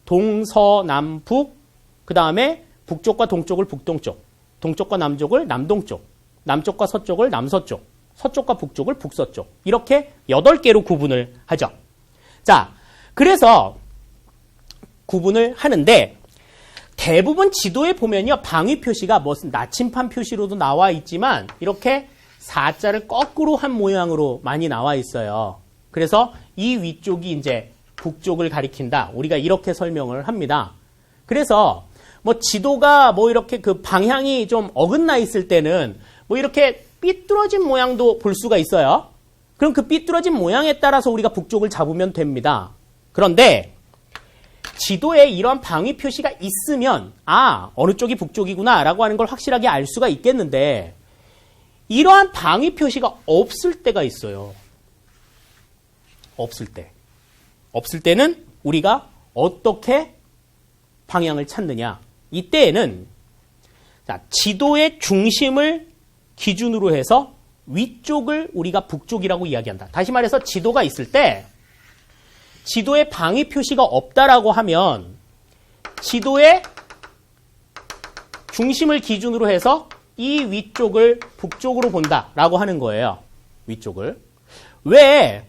동서남북, 그 다음에 북쪽과 동쪽을 북동쪽, 동쪽과 남쪽을 남동쪽, 남쪽과 서쪽을 남서쪽, 서쪽과 북쪽을 북서쪽, 이렇게 8개로 구분을 하죠. 자, 그래서 구분을 하는데, 대부분 지도에 보면요, 방위 표시가 무슨 나침판 표시로도 나와 있지만 이렇게 4자를 거꾸로 한 모양으로 많이 나와 있어요. 그래서 이 위쪽이 이제 북쪽을 가리킨다. 우리가 이렇게 설명을 합니다. 그래서 뭐 지도가 뭐 이렇게 그 방향이 좀 어긋나 있을 때는 뭐 이렇게 삐뚤어진 모양도 볼 수가 있어요. 그럼 그 삐뚤어진 모양에 따라서 우리가 북쪽을 잡으면 됩니다. 그런데 지도에 이런 방위 표시가 있으면 어느 쪽이 북쪽이구나 라고 하는 걸 확실하게 알 수가 있겠는데, 이러한 방위 표시가 없을 때가 있어요. 없을 때는 우리가 어떻게 방향을 찾느냐. 이때에는 지도의 중심을 기준으로 해서 위쪽을 우리가 북쪽이라고 이야기한다. 다시 말해서 지도가 있을 때 지도에 방위 표시가 없다라고 하면 지도의 중심을 기준으로 해서 이 위쪽을 북쪽으로 본다라고 하는 거예요. 위쪽을. 왜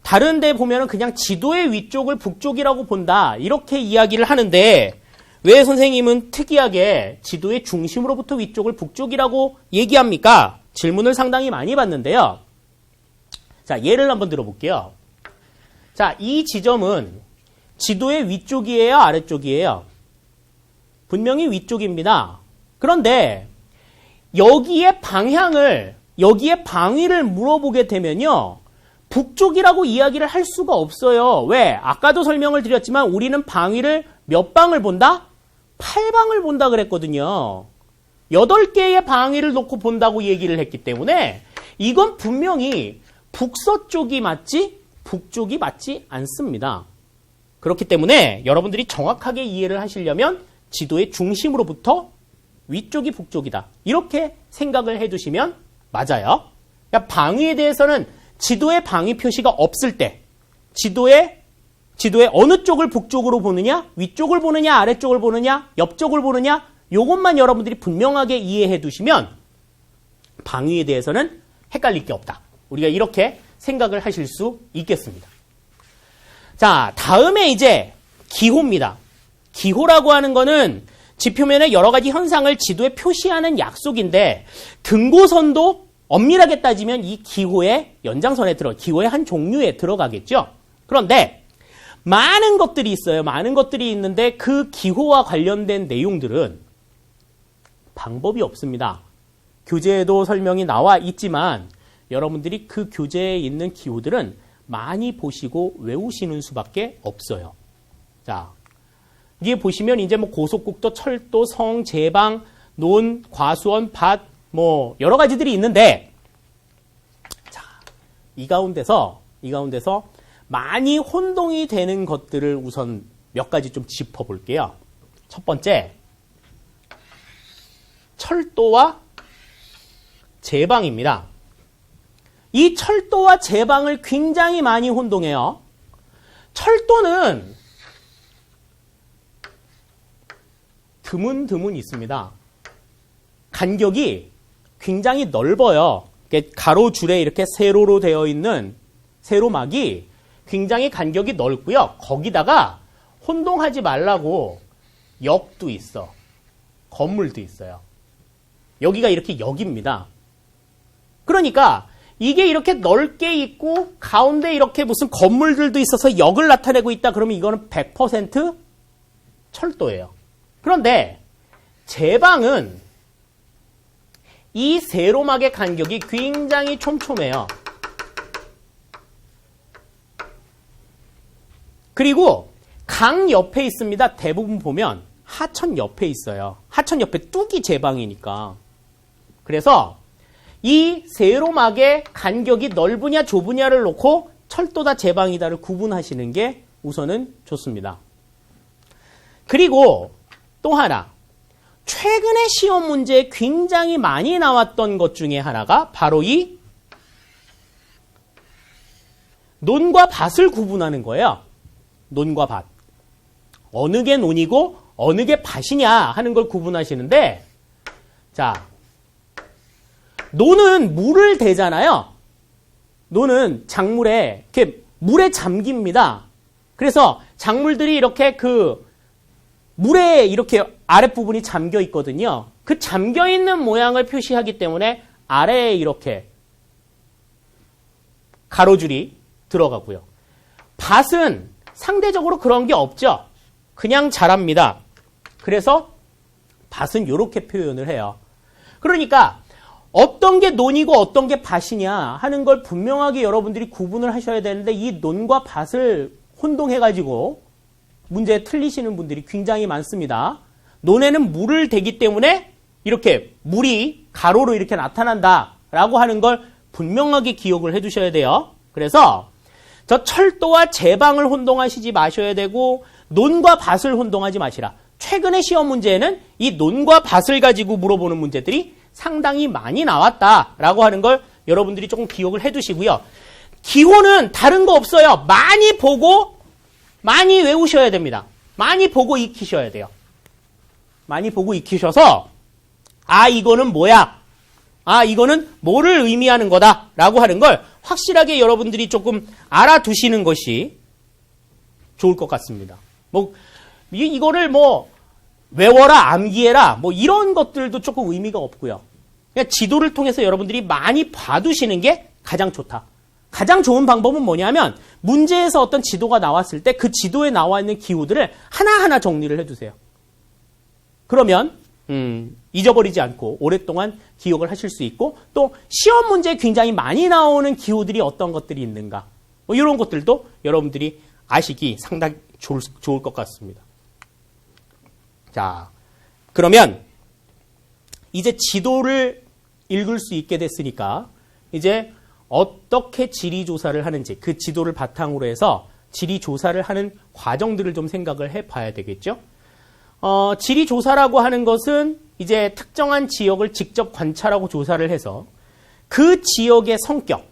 다른 데 보면은 그냥 지도의 위쪽을 북쪽이라고 본다 이렇게 이야기를 하는데, 왜 선생님은 특이하게 지도의 중심으로부터 위쪽을 북쪽이라고 얘기합니까? 질문을 상당히 많이 받는데요. 자, 예를 한번 들어볼게요. 자, 이 지점은 지도의 위쪽이에요, 아래쪽이에요? 분명히 위쪽입니다. 그런데 여기에 방위를 물어보게 되면요, 북쪽이라고 이야기를 할 수가 없어요. 왜? 아까도 설명을 드렸지만 우리는 방위를 몇 방을 본다? 8방을 본다 그랬거든요. 8개의 방위를 놓고 본다고 얘기를 했기 때문에 이건 분명히 북서쪽이 맞지 북쪽이 맞지 않습니다. 그렇기 때문에 여러분들이 정확하게 이해를 하시려면 지도의 중심으로부터 위쪽이 북쪽이다. 이렇게 생각을 해두시면 맞아요. 그러니까 방위에 대해서는 지도에 방위 표시가 없을 때 지도에 어느 쪽을 북쪽으로 보느냐, 위쪽을 보느냐, 아래쪽을 보느냐, 옆쪽을 보느냐 이것만 여러분들이 분명하게 이해해 두시면 방위에 대해서는 헷갈릴 게 없다. 우리가 이렇게 생각을 하실 수 있겠습니다. 자, 다음에 이제 기호입니다. 기호라고 하는 거는 지표면의 여러 가지 현상을 지도에 표시하는 약속인데 등고선도 엄밀하게 따지면 이 기호의 연장선에 기호의 한 종류에 들어가겠죠. 그런데 많은 것들이 있어요. 많은 것들이 있는데 그 기호와 관련된 내용들은 방법이 없습니다. 교재에도 설명이 나와 있지만 여러분들이 그 교재에 있는 기호들은 많이 보시고 외우시는 수밖에 없어요. 자, 이게 보시면 이제 뭐 고속국도, 철도, 성, 제방, 논, 과수원, 밭, 뭐 여러 가지들이 있는데, 자, 이 가운데서 많이 혼동이 되는 것들을 우선 몇 가지 좀 짚어볼게요. 첫 번째, 철도와 제방입니다. 이 철도와 제방을 굉장히 많이 혼동해요. 철도는 드문 있습니다. 간격이 굉장히 넓어요. 가로줄에 이렇게 세로로 되어 있는 세로막이 굉장히 간격이 넓고요. 거기다가 혼동하지 말라고 역도 있어. 건물도 있어요. 여기가 이렇게 역입니다. 그러니까 이게 이렇게 넓게 있고 가운데 이렇게 무슨 건물들도 있어서 역을 나타내고 있다. 그러면 이거는 100% 철도예요. 그런데 제방은 이 세로막의 간격이 굉장히 촘촘해요. 그리고 강 옆에 있습니다. 대부분 보면 하천 옆에 있어요. 하천 옆에 뚝이 제방이니까. 그래서 이 세로막의 간격이 넓으냐 좁으냐를 놓고 철도다 제방이다를 구분하시는 게 우선은 좋습니다. 그리고 또 하나, 최근에 시험 문제에 굉장히 많이 나왔던 것 중에 하나가 바로 이 논과 밭을 구분하는 거예요. 논과 밭. 어느 게 논이고 어느 게 밭이냐 하는 걸 구분하시는데, 자, 논은 물을 대잖아요. 논은 작물에 이렇게 물에 잠깁니다. 그래서 작물들이 이렇게 그 물에 이렇게 아랫부분이 잠겨 있거든요. 그 잠겨 있는 모양을 표시하기 때문에 아래에 이렇게 가로줄이 들어가고요. 밭은 상대적으로 그런 게 없죠. 그냥 자랍니다. 그래서 밭은 이렇게 표현을 해요. 그러니까 어떤 게 논이고 어떤 게 밭이냐 하는 걸 분명하게 여러분들이 구분을 하셔야 되는데, 이 논과 밭을 혼동해가지고 문제에 틀리시는 분들이 굉장히 많습니다. 논에는 물을 대기 때문에 이렇게 물이 가로로 이렇게 나타난다라고 하는 걸 분명하게 기억을 해두셔야 돼요. 그래서 저 철도와 제방을 혼동하시지 마셔야 되고 논과 밭을 혼동하지 마시라. 최근에 시험 문제에는 이 논과 밭을 가지고 물어보는 문제들이 상당히 많이 나왔다라고 하는 걸 여러분들이 조금 기억을 해두시고요. 기호는 다른 거 없어요. 많이 보고 많이 외우셔야 됩니다. 많이 보고 익히셔야 돼요. 많이 보고 익히셔서 아, 이거는 뭐야? 아, 이거는 뭐를 의미하는 거다 라고 하는 걸 확실하게 여러분들이 조금 알아두시는 것이 좋을 것 같습니다. 뭐 이거를 뭐 외워라, 암기해라 뭐 이런 것들도 조금 의미가 없고요. 그냥 지도를 통해서 여러분들이 많이 봐두시는 게 가장 좋다. 가장 좋은 방법은 뭐냐면 문제에서 어떤 지도가 나왔을 때 그 지도에 나와 있는 기호들을 하나하나 정리를 해두세요. 그러면 잊어버리지 않고 오랫동안 기억을 하실 수 있고, 또 시험 문제에 굉장히 많이 나오는 기호들이 어떤 것들이 있는가 뭐 이런 것들도 여러분들이 아시기 상당히 좋을 것 같습니다. 자, 그러면 이제 지도를 읽을 수 있게 됐으니까 이제 어떻게 지리 조사를 하는지 그 지도를 바탕으로 해서 지리 조사를 하는 과정들을 좀 생각을 해봐야 되겠죠. 지리 조사라고 하는 것은 이제 특정한 지역을 직접 관찰하고 조사를 해서 그 지역의 성격,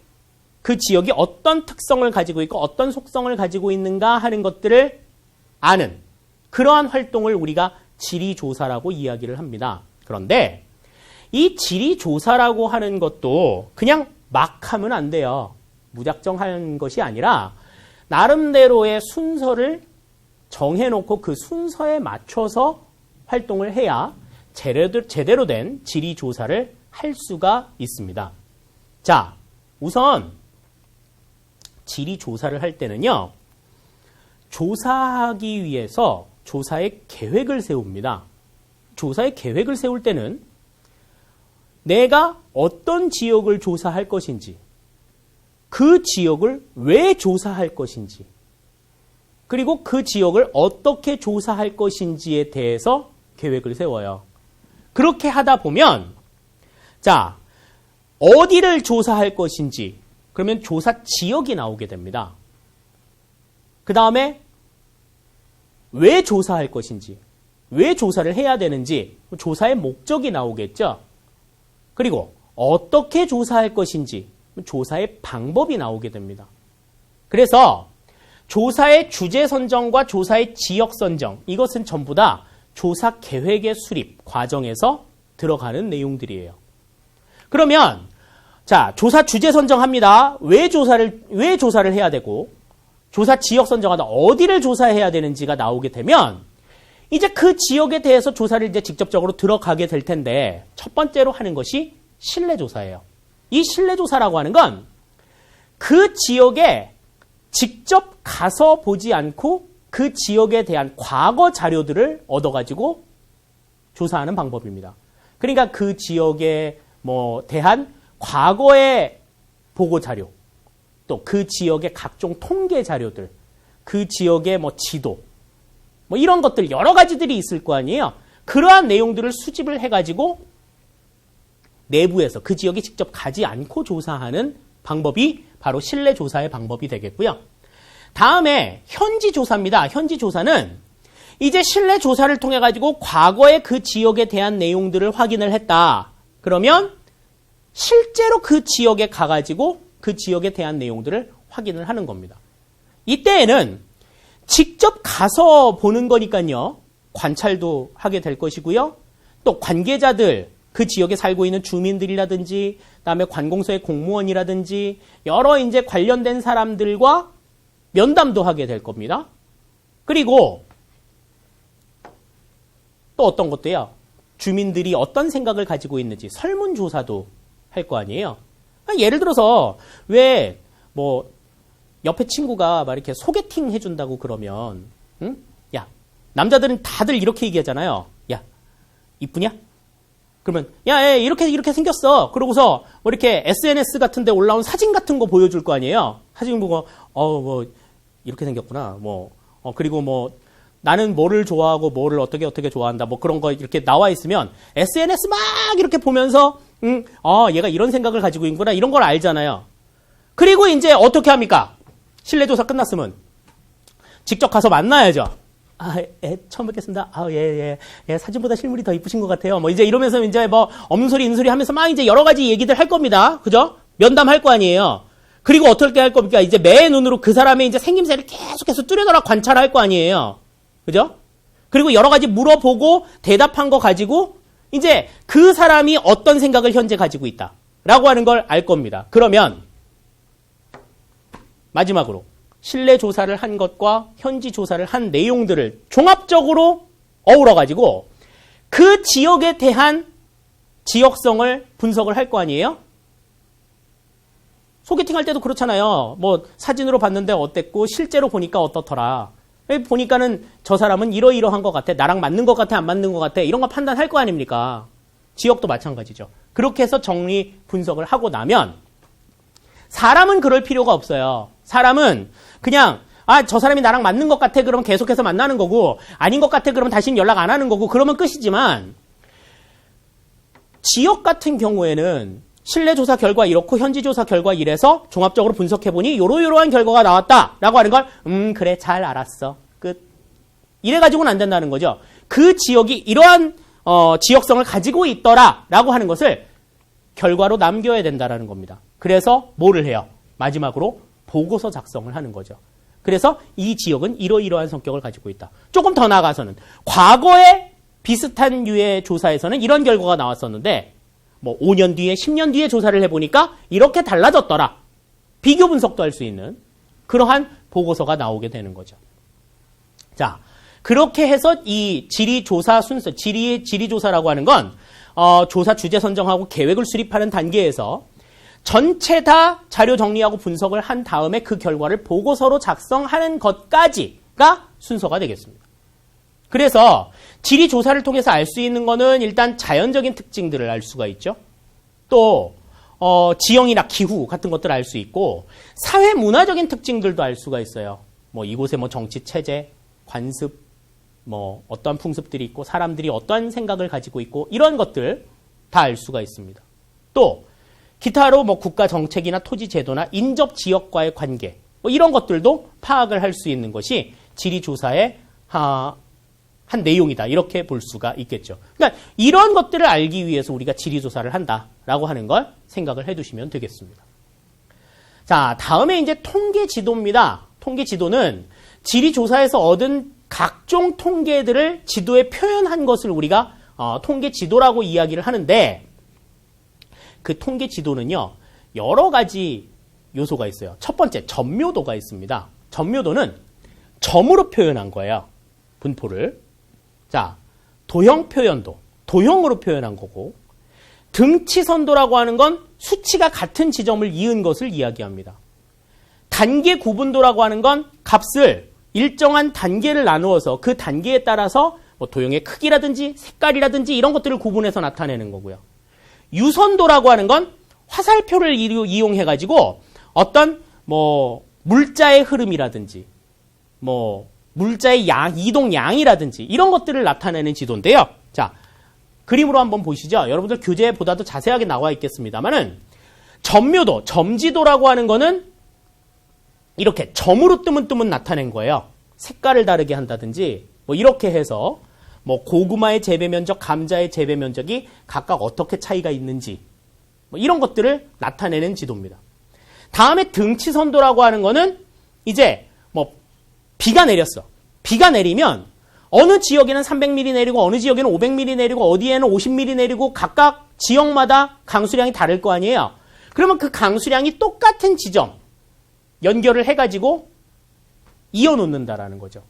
그 지역이 어떤 특성을 가지고 있고 어떤 속성을 가지고 있는가 하는 것들을 아는 그러한 활동을 우리가 지리 조사라고 이야기를 합니다. 그런데 이 지리 조사라고 하는 것도 그냥 막 하면 안 돼요. 무작정 하는 것이 아니라 나름대로의 순서를 정해놓고 그 순서에 맞춰서 활동을 해야 제대로 된 지리 조사를 할 수가 있습니다. 자, 우선 지리 조사를 할 때는요. 조사하기 위해서 조사의 계획을 세웁니다. 조사의 계획을 세울 때는 내가 어떤 지역을 조사할 것인지, 그 지역을 왜 조사할 것인지, 그리고 그 지역을 어떻게 조사할 것인지에 대해서 계획을 세워요. 그렇게 하다 보면, 자, 어디를 조사할 것인지, 그러면 조사 지역이 나오게 됩니다. 그 다음에 왜 조사할 것인지, 왜 조사를 해야 되는지, 조사의 목적이 나오겠죠. 그리고 어떻게 조사할 것인지, 조사의 방법이 나오게 됩니다. 그래서 조사의 주제 선정과 조사의 지역 선정, 이것은 전부 다 조사 계획의 수립 과정에서 들어가는 내용들이에요. 그러면 자, 조사 주제 선정합니다. 왜 조사를 해야 되고, 조사 지역 선정하다 어디를 조사해야 되는지가 나오게 되면 이제 그 지역에 대해서 조사를 이제 직접적으로 들어가게 될 텐데, 첫 번째로 하는 것이 실내조사예요. 이 실내조사라고 하는 건 그 지역에 직접 가서 보지 않고 그 지역에 대한 과거 자료들을 얻어가지고 조사하는 방법입니다. 그러니까 그 지역에 대한 과거의 보고 자료, 또 그 지역의 각종 통계 자료들, 그 지역의 지도, 이런 것들 여러 가지들이 있을 거 아니에요. 그러한 내용들을 수집을 해가지고 내부에서 그 지역에 직접 가지 않고 조사하는 방법이 바로 실내 조사의 방법이 되겠고요. 다음에 현지 조사입니다. 현지 조사는 이제 실내 조사를 통해 가지고 과거에 그 지역에 대한 내용들을 확인을 했다. 그러면 실제로 그 지역에 가가지고 그 지역에 대한 내용들을 확인을 하는 겁니다. 이때에는 직접 가서 보는 거니까요. 관찰도 하게 될 것이고요. 또 관계자들, 그 지역에 살고 있는 주민들이라든지, 그다음에 관공서의 공무원이라든지 여러 이제 관련된 사람들과 면담도 하게 될 겁니다. 그리고 또 어떤 것도요. 주민들이 어떤 생각을 가지고 있는지 설문조사도 할 거 아니에요. 예를 들어서 왜 옆에 친구가 막 이렇게 소개팅 해준다고 그러면, 응? 야, 남자들은 다들 이렇게 얘기하잖아요. 야, 이쁘냐? 그러면 야, 이렇게 생겼어. 그러고서 이렇게 SNS 같은 데 올라온 사진 같은 거 보여줄 거 아니에요. 사진 보고 이렇게 생겼구나. 그리고 나는 뭐를 좋아하고 뭐를 어떻게 좋아한다. 그런 거 이렇게 나와 있으면 SNS 막 이렇게 보면서 얘가 이런 생각을 가지고 있구나. 이런 걸 알잖아요. 그리고 이제 어떻게 합니까? 실내조사 끝났으면 직접 가서 만나야죠. 처음 뵙겠습니다. 예, 사진보다 실물이 더 이쁘신 것 같아요. 이제 이러면서 이제 없는 소리, 있는 소리 하면서 막 이제 여러 가지 얘기들 할 겁니다. 그죠? 면담할 거 아니에요. 그리고 어떻게 할 겁니까? 이제 매 눈으로 그 사람의 이제 생김새를 계속해서 뚜렷하게 관찰할 거 아니에요. 그죠? 그리고 여러 가지 물어보고 대답한 거 가지고 이제 그 사람이 어떤 생각을 현재 가지고 있다. 라고 하는 걸 알 겁니다. 그러면 마지막으로 실내 조사를 한 것과 현지 조사를 한 내용들을 종합적으로 어우러가지고 그 지역에 대한 지역성을 분석을 할 거 아니에요? 소개팅 할 때도 그렇잖아요. 사진으로 봤는데 어땠고 실제로 보니까 어떻더라. 보니까는 저 사람은 이러이러한 것 같아. 나랑 맞는 것 같아, 안 맞는 것 같아. 이런 거 판단할 거 아닙니까? 지역도 마찬가지죠. 그렇게 해서 정리 분석을 하고 나면 사람은 그럴 필요가 없어요. 사람은 그냥 저 사람이 나랑 맞는 것 같아. 그러면 계속해서 만나는 거고, 아닌 것 같아. 그러면 다시는 연락 안 하는 거고, 그러면 끝이지만 지역 같은 경우에는 실내 조사 결과 이렇고 현지 조사 결과 이래서 종합적으로 분석해보니 요러요러한 결과가 나왔다라고 하는 걸 그래 잘 알았어. 끝. 이래가지고는 안 된다는 거죠. 그 지역이 이러한 지역성을 가지고 있더라라고 하는 것을 결과로 남겨야 된다라는 겁니다. 그래서 뭐를 해요? 마지막으로 보고서 작성을 하는 거죠. 그래서 이 지역은 이러이러한 성격을 가지고 있다. 조금 더 나아가서는 과거에 비슷한 류의 조사에서는 이런 결과가 나왔었는데 뭐 5년 뒤에 10년 뒤에 조사를 해보니까 이렇게 달라졌더라. 비교 분석도 할 수 있는 그러한 보고서가 나오게 되는 거죠. 자, 그렇게 해서 이 지리조사 순서, 지리조사라고 하는 건 조사 주제 선정하고 계획을 수립하는 단계에서 전체 다 자료 정리하고 분석을 한 다음에 그 결과를 보고서로 작성하는 것까지가 순서가 되겠습니다. 그래서 지리조사를 통해서 알 수 있는 거는 일단 자연적인 특징들을 알 수가 있죠. 또 지형이나 기후 같은 것들을 알 수 있고 사회 문화적인 특징들도 알 수가 있어요. 뭐 이곳에 뭐 정치 체제, 관습, 뭐 어떠한 풍습들이 있고 사람들이 어떠한 생각을 가지고 있고 이런 것들 다 알 수가 있습니다. 또 기타로 뭐 국가 정책이나 토지 제도나 인접 지역과의 관계 뭐 이런 것들도 파악을 할 수 있는 것이 지리조사의 한 내용이다. 이렇게 볼 수가 있겠죠. 그러니까 이런 것들을 알기 위해서 우리가 지리조사를 한다라고 하는 걸 생각을 해두시면 되겠습니다. 자, 다음에 이제 통계지도입니다. 통계지도는 지리조사에서 얻은 각종 통계들을 지도에 표현한 것을 우리가 통계지도라고 이야기를 하는데 그 통계지도는요. 여러 가지 요소가 있어요. 첫 번째, 점묘도가 있습니다. 점묘도는 점으로 표현한 거예요. 분포를. 자, 도형 표현도, 도형으로 표현한 거고 등치선도라고 하는 건 수치가 같은 지점을 이은 것을 이야기합니다. 단계 구분도라고 하는 건 값을 일정한 단계를 나누어서 그 단계에 따라서 뭐 도형의 크기라든지 색깔이라든지 이런 것들을 구분해서 나타내는 거고요. 유선도라고 하는 건 화살표를 이용해가지고 어떤 뭐 물자의 흐름이라든지 뭐 물자의 이동 양이라든지 이런 것들을 나타내는 지도인데요. 자, 그림으로 한번 보시죠. 여러분들 교재에 보다도 자세하게 나와 있겠습니다만은 점묘도, 점지도라고 하는 거는 이렇게 점으로 뜨문뜨문 나타낸 거예요. 색깔을 다르게 한다든지 뭐 이렇게 해서 뭐 고구마의 재배 면적, 감자의 재배 면적이 각각 어떻게 차이가 있는지 뭐 이런 것들을 나타내는 지도입니다. 다음에 등치선도라고 하는 거는 이제 뭐 비가 내렸어. 비가 내리면 어느 지역에는 300mm 내리고 어느 지역에는 500mm 내리고 어디에는 50mm 내리고 각각 지역마다 강수량이 다를 거 아니에요. 그러면 그 강수량이 똑같은 지점 연결을 해가지고 이어놓는다라는 거죠.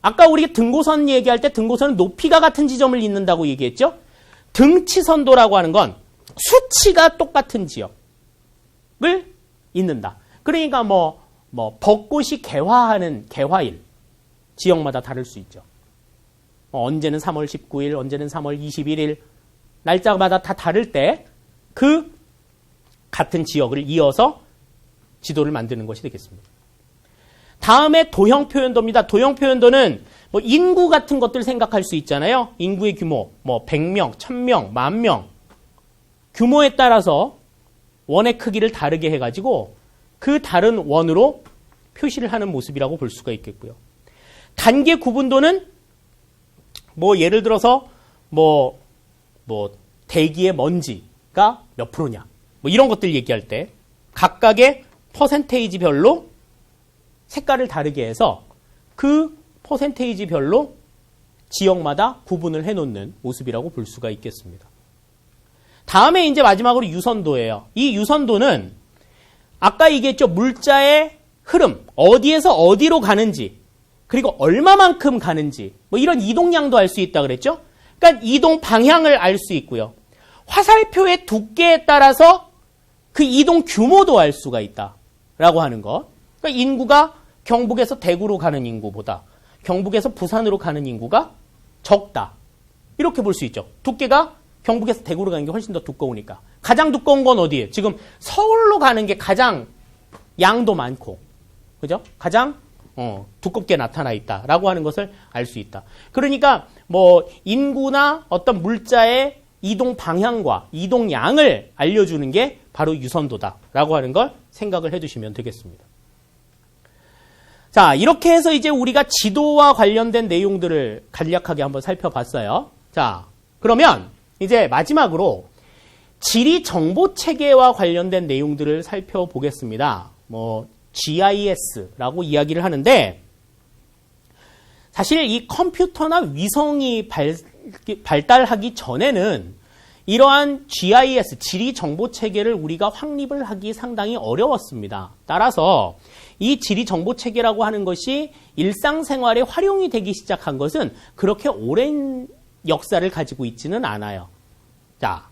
아까 우리가 등고선 얘기할 때 등고선은 높이가 같은 지점을 잇는다고 얘기했죠. 등치선도라고 하는 건 수치가 똑같은 지역을 잇는다. 그러니까 뭐 벚꽃이 개화하는 개화일 지역마다 다를 수 있죠. 언제는 3월 19일, 언제는 3월 21일 날짜마다 다 다를 때 그 같은 지역을 이어서 지도를 만드는 것이 되겠습니다. 다음에 도형 표현도입니다. 도형 표현도는 뭐 인구 같은 것들 생각할 수 있잖아요. 인구의 규모, 뭐 100명, 1000명, 10,000명 규모에 따라서 원의 크기를 다르게 해가지고 그 다른 원으로 표시를 하는 모습이라고 볼 수가 있겠고요. 단계 구분도는 뭐 예를 들어서 뭐 대기의 먼지가 몇 프로냐 뭐 이런 것들 얘기할 때 각각의 퍼센테이지별로 색깔을 다르게 해서 그 퍼센테이지별로 지역마다 구분을 해놓는 모습이라고 볼 수가 있겠습니다. 다음에 이제 마지막으로 유선도예요. 이 유선도는 아까 얘기했죠. 물자의 흐름, 어디에서 어디로 가는지 그리고 얼마만큼 가는지 뭐 이런 이동량도 알 수 있다 그랬죠. 그러니까 이동 방향을 알 수 있고요. 화살표의 두께에 따라서 그 이동 규모도 알 수가 있다라고 하는 것. 그러니까 인구가 경북에서 대구로 가는 인구보다 경북에서 부산으로 가는 인구가 적다. 이렇게 볼 수 있죠. 두께가 경북에서 대구로 가는 게 훨씬 더 두꺼우니까. 가장 두꺼운 건 어디예요? 지금 서울로 가는 게 가장 양도 많고, 그죠? 가장 두껍게 나타나 있다라고 하는 것을 알 수 있다. 그러니까 뭐 인구나 어떤 물자의 이동 방향과 이동 양을 알려주는 게 바로 유선도다라고 하는 걸 생각을 해두시면 되겠습니다. 자, 이렇게 해서 이제 우리가 지도와 관련된 내용들을 간략하게 한번 살펴봤어요. 자, 그러면 이제 마지막으로 지리 정보 체계와 관련된 내용들을 살펴보겠습니다. 뭐 GIS라고 이야기를 하는데 사실 이 컴퓨터나 위성이 발달하기 전에는 이러한 GIS, 지리 정보 체계를 우리가 확립을 하기 상당히 어려웠습니다. 따라서 이 지리 정보 체계라고 하는 것이 일상생활에 활용이 되기 시작한 것은 그렇게 오랜 역사를 가지고 있지는 않아요. 자,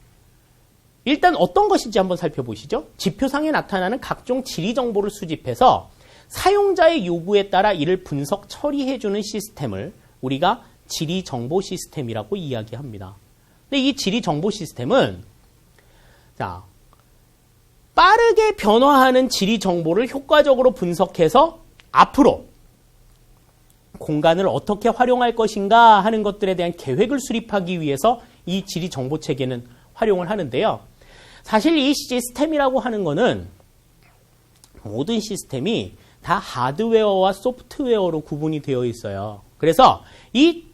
일단 어떤 것인지 한번 살펴보시죠. 지표상에 나타나는 각종 지리 정보를 수집해서 사용자의 요구에 따라 이를 분석 처리해주는 시스템을 우리가 지리 정보 시스템이라고 이야기합니다. 근데 이 지리 정보 시스템은 자, 빠르게 변화하는 지리 정보를 효과적으로 분석해서 앞으로 공간을 어떻게 활용할 것인가 하는 것들에 대한 계획을 수립하기 위해서 이 지리 정보 체계는 활용을 하는데요. 사실 이 시스템이라고 하는 거는 모든 시스템이 다 하드웨어와 소프트웨어로 구분이 되어 있어요. 그래서 이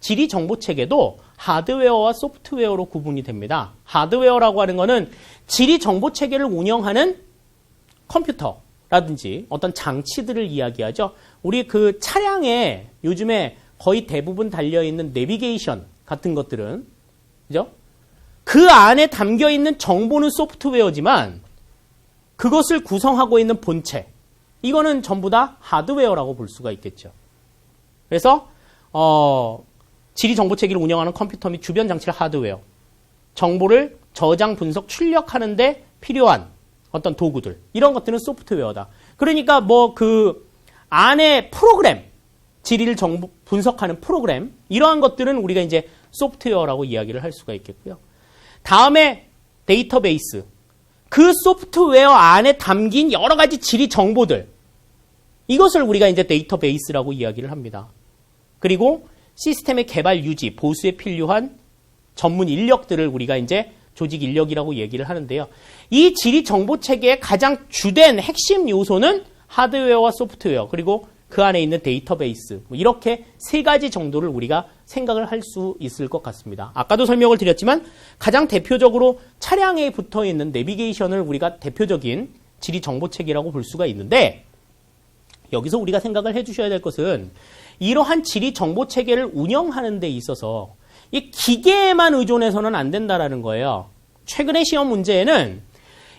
지리 정보 체계도 하드웨어와 소프트웨어로 구분이 됩니다. 하드웨어라고 하는 거는 지리 정보 체계를 운영하는 컴퓨터라든지 어떤 장치들을 이야기하죠. 우리 그 차량에 요즘에 거의 대부분 달려있는 내비게이션 같은 것들은, 그죠? 그 안에 담겨 있는 정보는 소프트웨어지만 그것을 구성하고 있는 본체, 이거는 전부 다 하드웨어라고 볼 수가 있겠죠. 그래서 지리 정보 체계를 운영하는 컴퓨터 및 주변 장치를 하드웨어, 정보를 저장, 분석, 출력하는 데 필요한 어떤 도구들, 이런 것들은 소프트웨어다. 그러니까 뭐 그 안에 프로그램, 지리를 분석하는 프로그램, 이러한 것들은 우리가 이제 소프트웨어라고 이야기를 할 수가 있겠고요. 다음에 데이터베이스, 그 소프트웨어 안에 담긴 여러 가지 지리 정보들, 이것을 우리가 이제 데이터베이스라고 이야기를 합니다. 그리고 시스템의 개발, 유지, 보수에 필요한 전문 인력들을 우리가 이제 조직 인력이라고 얘기를 하는데요. 이 지리 정보 체계의 가장 주된 핵심 요소는 하드웨어와 소프트웨어, 그리고 그 안에 있는 데이터베이스, 이렇게 세 가지 정도를 우리가 생각을 할 수 있을 것 같습니다. 아까도 설명을 드렸지만 가장 대표적으로 차량에 붙어 있는 내비게이션을 우리가 대표적인 지리 정보 체계라고 볼 수가 있는데, 여기서 우리가 생각을 해주셔야 될 것은 이러한 지리 정보 체계를 운영하는 데 있어서 이 기계에만 의존해서는 안 된다라는 거예요. 최근의 시험 문제에는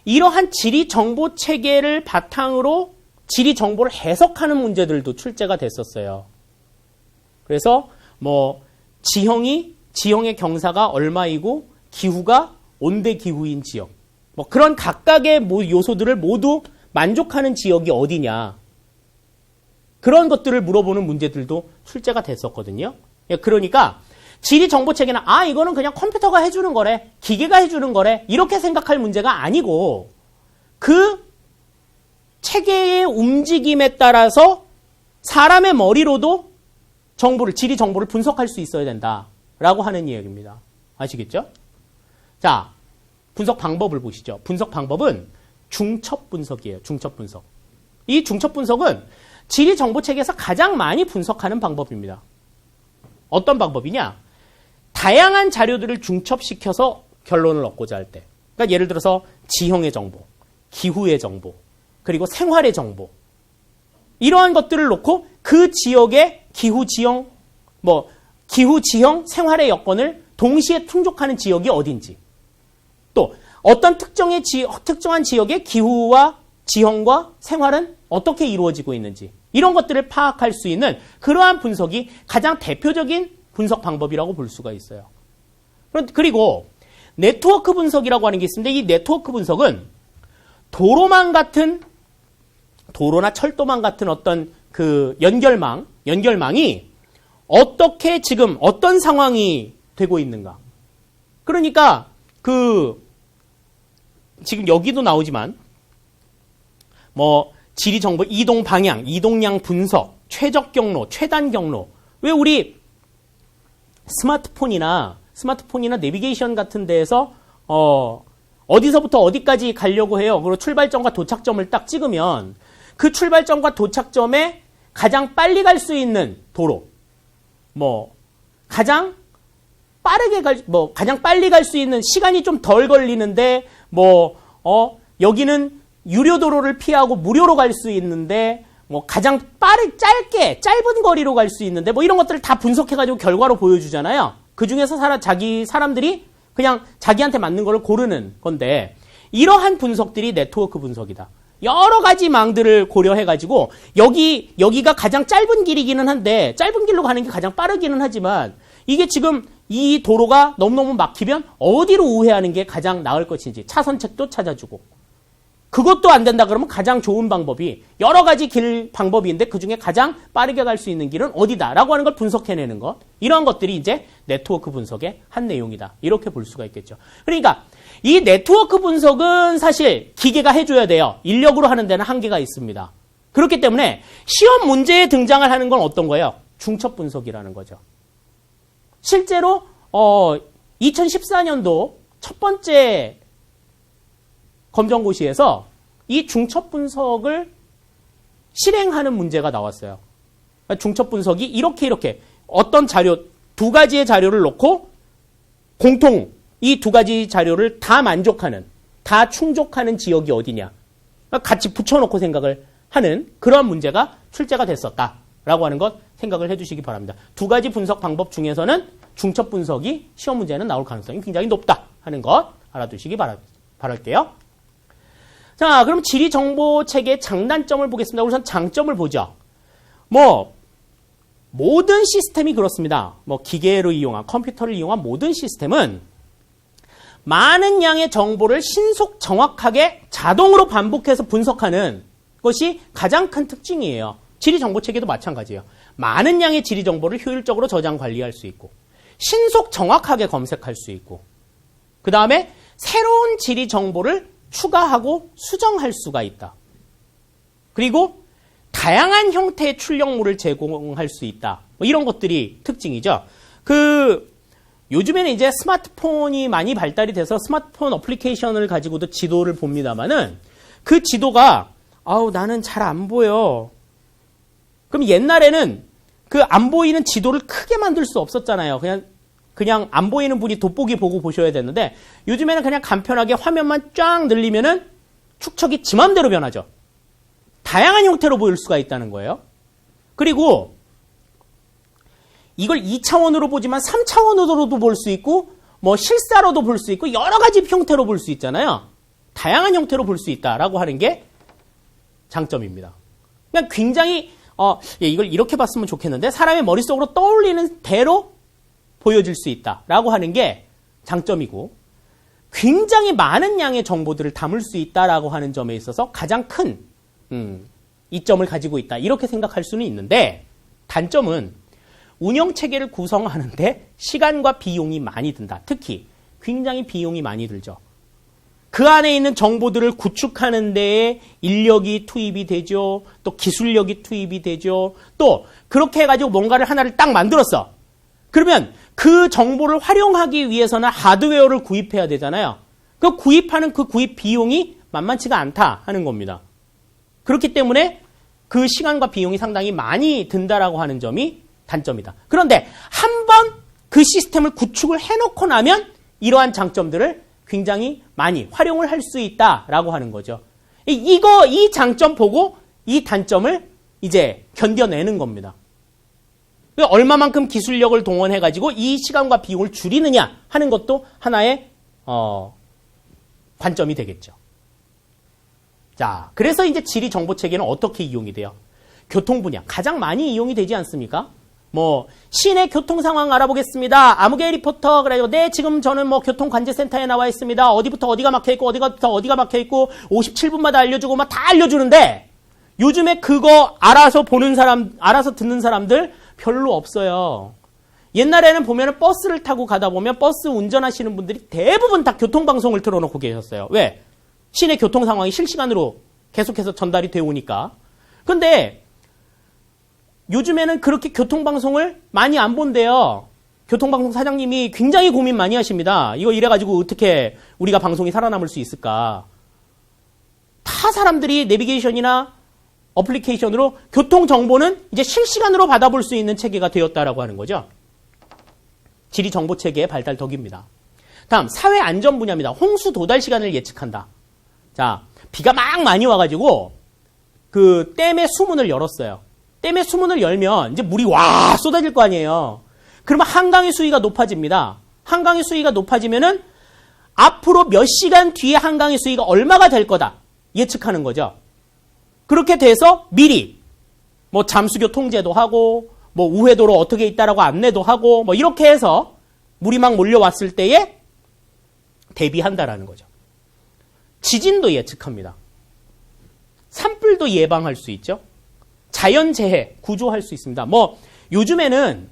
이러한 지리 정보 체계를 바탕으로 지리 정보를 해석하는 문제들도 출제가 됐었어요. 그래서 뭐 지형의 경사가 얼마이고 기후가 온대 기후인 지역, 뭐 그런 각각의 요소들을 모두 만족하는 지역이 어디냐, 그런 것들을 물어보는 문제들도 출제가 됐었거든요. 그러니까 지리 정보 체계는 이거는 그냥 컴퓨터가 해주는 거래, 기계가 해주는 거래, 이렇게 생각할 문제가 아니고 그 체계의 움직임에 따라서 사람의 머리로도 지리 정보를 분석할 수 있어야 된다라고 하는 이야기입니다. 아시겠죠? 자, 분석 방법을 보시죠. 분석 방법은 중첩 분석이에요. 중첩 분석. 이 중첩 분석은 지리 정보 체계에서 가장 많이 분석하는 방법입니다. 어떤 방법이냐? 다양한 자료들을 중첩시켜서 결론을 얻고자 할 때. 그러니까 예를 들어서 지형의 정보, 기후의 정보, 그리고 생활의 정보, 이러한 것들을 놓고 그 지역의 기후, 지형, 생활의 여건을 동시에 충족하는 지역이 어딘지, 또 어떤 특정한 지역의 기후와 지형과 생활은 어떻게 이루어지고 있는지, 이런 것들을 파악할 수 있는 그러한 분석이 가장 대표적인 분석 방법이라고 볼 수가 있어요. 그리고 네트워크 분석이라고 하는 게 있습니다. 이 네트워크 분석은 도로나 철도망 같은 어떤 그 연결망이 어떻게 지금 어떤 상황이 되고 있는가. 그러니까 지금 여기도 나오지만 지리 정보, 이동 방향, 이동량 분석, 최적 경로, 최단 경로. 왜 우리 스마트폰이나 스마트폰이나 내비게이션 같은 데에서 어디서부터 어디까지 가려고 해요. 그리고 출발점과 도착점을 딱 찍으면 그 출발점과 도착점에 가장 빨리 갈 수 있는 도로, 가장 빨리 갈 수 있는 시간이 좀 덜 걸리는데, 여기는 유료 도로를 피하고 무료로 갈 수 있는데, 가장 짧은 거리로 갈 수 있는데, 이런 것들을 다 분석해가지고 결과로 보여주잖아요. 그 중에서 사람들이 그냥 자기한테 맞는 거를 고르는 건데, 이러한 분석들이 네트워크 분석이다. 여러 가지 망들을 고려해가지고, 여기가 가장 짧은 길이기는 한데, 짧은 길로 가는 게 가장 빠르기는 하지만, 이게 지금 이 도로가 너무너무 막히면 어디로 우회하는 게 가장 나을 것인지 차선책도 찾아주고, 그것도 안 된다 그러면 가장 좋은 방법이 여러 가지 길 방법인데 그중에 가장 빠르게 갈 수 있는 길은 어디다라고 하는 걸 분석해내는 것, 이런 것들이 이제 네트워크 분석의 한 내용이다, 이렇게 볼 수가 있겠죠. 그러니까 이 네트워크 분석은 사실 기계가 해줘야 돼요. 인력으로 하는 데는 한계가 있습니다. 그렇기 때문에 시험 문제에 등장을 하는 건 어떤 거예요? 중첩 분석이라는 거죠. 실제로 2014년도 첫 번째 검정고시에서 이 중첩 분석을 실행하는 문제가 나왔어요. 중첩 분석이 이렇게 어떤 자료, 두 가지의 자료를 놓고 공통 이 두 가지 자료를 다 만족하는, 다 충족하는 지역이 어디냐, 같이 붙여놓고 생각을 하는 그런 문제가 출제가 됐었다라고 하는 것 생각을 해주시기 바랍니다. 두 가지 분석 방법 중에서는 중첩 분석이 시험 문제는 나올 가능성이 굉장히 높다 하는 것 알아두시기 바랄게요. 자, 그럼 지리정보체계의 장단점을 보겠습니다. 우선 장점을 보죠. 모든 시스템이 그렇습니다. 기계를 이용한, 컴퓨터를 이용한 모든 시스템은 많은 양의 정보를 신속 정확하게 자동으로 반복해서 분석하는 것이 가장 큰 특징이에요. 지리정보체계도 마찬가지예요. 많은 양의 지리정보를 효율적으로 저장 관리할 수 있고, 신속 정확하게 검색할 수 있고, 그 다음에 새로운 지리정보를 추가하고 수정할 수가 있다. 그리고 다양한 형태의 출력물을 제공할 수 있다. 이런 것들이 특징이죠. 요즘에는 이제 스마트폰이 많이 발달이 돼서 스마트폰 어플리케이션을 가지고도 지도를 봅니다만은 그 지도가 나는 잘 안 보여. 그럼 옛날에는 그 안 보이는 지도를 크게 만들 수 없었잖아요. 그냥 안 보이는 분이 돋보기 보고 보셔야 되는데 요즘에는 그냥 간편하게 화면만 쫙 늘리면은 축척이 지 맘대로 변하죠. 다양한 형태로 보일 수가 있다는 거예요. 그리고 이걸 2차원으로 보지만 3차원으로도 볼 수 있고 실사로도 볼 수 있고 여러 가지 형태로 볼 수 있잖아요. 다양한 형태로 볼 수 있다라고 하는 게 장점입니다. 그냥 굉장히 이걸 이렇게 봤으면 좋겠는데 사람의 머릿속으로 떠올리는 대로 보여질 수 있다라고 하는 게 장점이고, 굉장히 많은 양의 정보들을 담을 수 있다라고 하는 점에 있어서 가장 큰 이점을 가지고 있다, 이렇게 생각할 수는 있는데, 단점은 운영체계를 구성하는데 시간과 비용이 많이 든다. 특히 굉장히 비용이 많이 들죠. 그 안에 있는 정보들을 구축하는 데에 인력이 투입이 되죠. 또 기술력이 투입이 되죠. 또 그렇게 해가지고 뭔가를 하나를 딱 만들었어. 그러면 그 정보를 활용하기 위해서는 하드웨어를 구입해야 되잖아요. 그 구입하는 그 구입 비용이 만만치가 않다 하는 겁니다. 그렇기 때문에 그 시간과 비용이 상당히 많이 든다라고 하는 점이 단점이다. 그런데 한번 그 시스템을 구축을 해놓고 나면 이러한 장점들을 굉장히 많이 활용을 할 수 있다라고 하는 거죠. 이 장점 보고 이 단점을 이제 견뎌내는 겁니다. 얼마만큼 기술력을 동원해가지고 이 시간과 비용을 줄이느냐 하는 것도 하나의 관점이 되겠죠. 자, 그래서 이제 지리 정보 체계는 어떻게 이용이 돼요? 교통 분야 가장 많이 이용이 되지 않습니까? 시내 교통 상황 알아보겠습니다. 아무개 리포터, 그래요. 네, 지금 저는 교통관제센터에 나와 있습니다. 어디부터 어디가 막혀있고, 어디부터 어디가 막혀있고, 57분마다 알려주고, 다 알려주는데, 요즘에 그거 알아서 보는 사람, 알아서 듣는 사람들 별로 없어요. 옛날에는 보면은 버스를 타고 가다 보면 버스 운전하시는 분들이 대부분 다 교통방송을 틀어놓고 계셨어요. 왜? 시내 교통 상황이 실시간으로 계속해서 전달이 되어 오니까. 근데, 요즘에는 그렇게 교통방송을 많이 안 본대요. 교통방송 사장님이 굉장히 고민 많이 하십니다. 이거 이래가지고 어떻게 우리가 방송이 살아남을 수 있을까? 다 사람들이 내비게이션이나 어플리케이션으로 교통정보는 이제 실시간으로 받아볼 수 있는 체계가 되었다라고 하는 거죠. 지리정보체계의 발달 덕입니다. 다음, 사회안전 분야입니다. 홍수 도달 시간을 예측한다. 자, 비가 막 많이 와가지고 그 댐의 수문을 열었어요. 댐의 수문을 열면 이제 물이 와 쏟아질 거 아니에요. 그러면 한강의 수위가 높아집니다. 한강의 수위가 높아지면은 앞으로 몇 시간 뒤에 한강의 수위가 얼마가 될 거다 예측하는 거죠. 그렇게 돼서 미리 뭐 잠수교 통제도 하고 뭐 우회도로 어떻게 있다라고 안내도 하고 뭐 이렇게 해서 물이 막 몰려왔을 때에 대비한다라는 거죠. 지진도 예측합니다. 산불도 예방할 수 있죠. 자연재해 구조할 수 있습니다. 뭐 요즘에는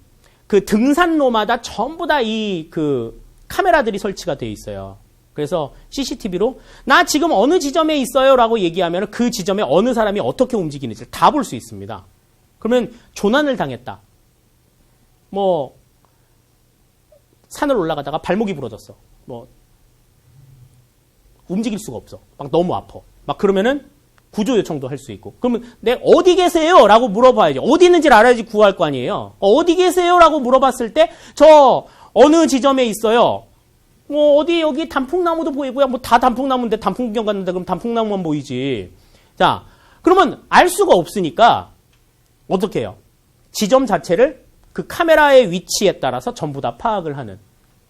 그 등산로마다 전부 다 이 그 카메라들이 설치가 되어 있어요. 그래서 CCTV로 나 지금 어느 지점에 있어요라고 얘기하면 그 지점에 어느 사람이 어떻게 움직이는지 다 볼 수 있습니다. 그러면 조난을 당했다. 뭐 산을 올라가다가 발목이 부러졌어. 뭐 움직일 수가 없어. 막 너무 아파. 막 그러면은 구조 요청도 할 수 있고. 그러면 내 어디 계세요? 라고 물어봐야지. 어디 있는지를 알아야지 구할 거 아니에요. 어디 계세요? 라고 물어봤을 때 저 어느 지점에 있어요. 뭐 어디 여기 단풍나무도 보이고요. 뭐 다 단풍나무인데 단풍 구경 갔는데 그럼 단풍나무만 보이지. 자, 그러면 알 수가 없으니까 어떻게 해요? 지점 자체를 그 카메라의 위치에 따라서 전부 다 파악을 하는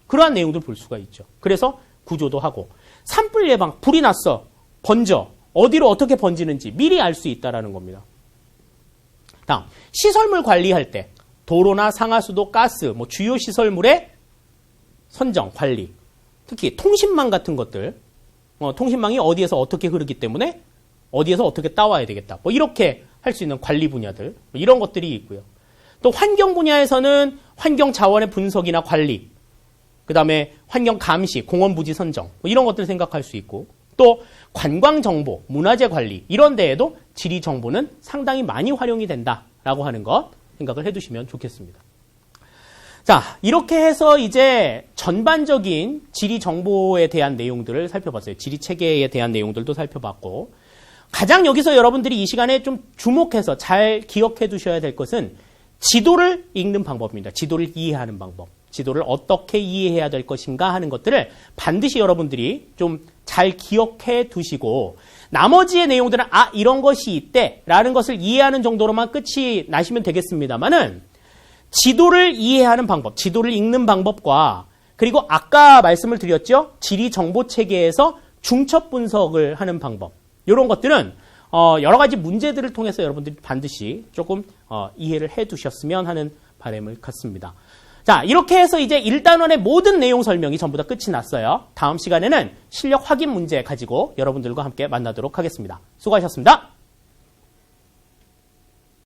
그러한 내용들 볼 수가 있죠. 그래서 구조도 하고 산불 예방, 불이 났어. 번져. 어디로 어떻게 번지는지 미리 알 수 있다는 겁니다. 다음, 시설물 관리할 때 도로나 상하수도, 가스, 뭐 주요 시설물의 선정, 관리. 특히 통신망 같은 것들. 통신망이 어디에서 어떻게 흐르기 때문에 어디에서 어떻게 따와야 되겠다. 뭐 이렇게 할 수 있는 관리 분야들. 뭐 이런 것들이 있고요. 또 환경 분야에서는 환경 자원의 분석이나 관리. 그 다음에 환경 감시, 공원 부지 선정. 뭐 이런 것들 생각할 수 있고. 또 관광 정보, 문화재 관리 이런 데에도 지리 정보는 상당히 많이 활용이 된다라고 하는 것 생각을 해두시면 좋겠습니다. 자, 이렇게 해서 이제 전반적인 지리 정보에 대한 내용들을 살펴봤어요. 지리 체계에 대한 내용들도 살펴봤고 가장 여기서 여러분들이 이 시간에 좀 주목해서 잘 기억해 두셔야 될 것은 지도를 읽는 방법입니다. 지도를 이해하는 방법. 지도를 어떻게 이해해야 될 것인가 하는 것들을 반드시 여러분들이 좀 잘 기억해 두시고 나머지의 내용들은 이런 것이 있대 라는 것을 이해하는 정도로만 끝이 나시면 되겠습니다만은 지도를 이해하는 방법, 지도를 읽는 방법과 그리고 아까 말씀을 드렸죠. 지리 정보 체계에서 중첩 분석을 하는 방법. 이런 것들은 여러 가지 문제들을 통해서 여러분들이 반드시 조금 이해를 해 두셨으면 하는 바람을 갖습니다. 자, 이렇게 해서 이제 1단원의 모든 내용 설명이 전부 다 끝이 났어요. 다음 시간에는 실력 확인 문제 가지고 여러분들과 함께 만나도록 하겠습니다. 수고하셨습니다.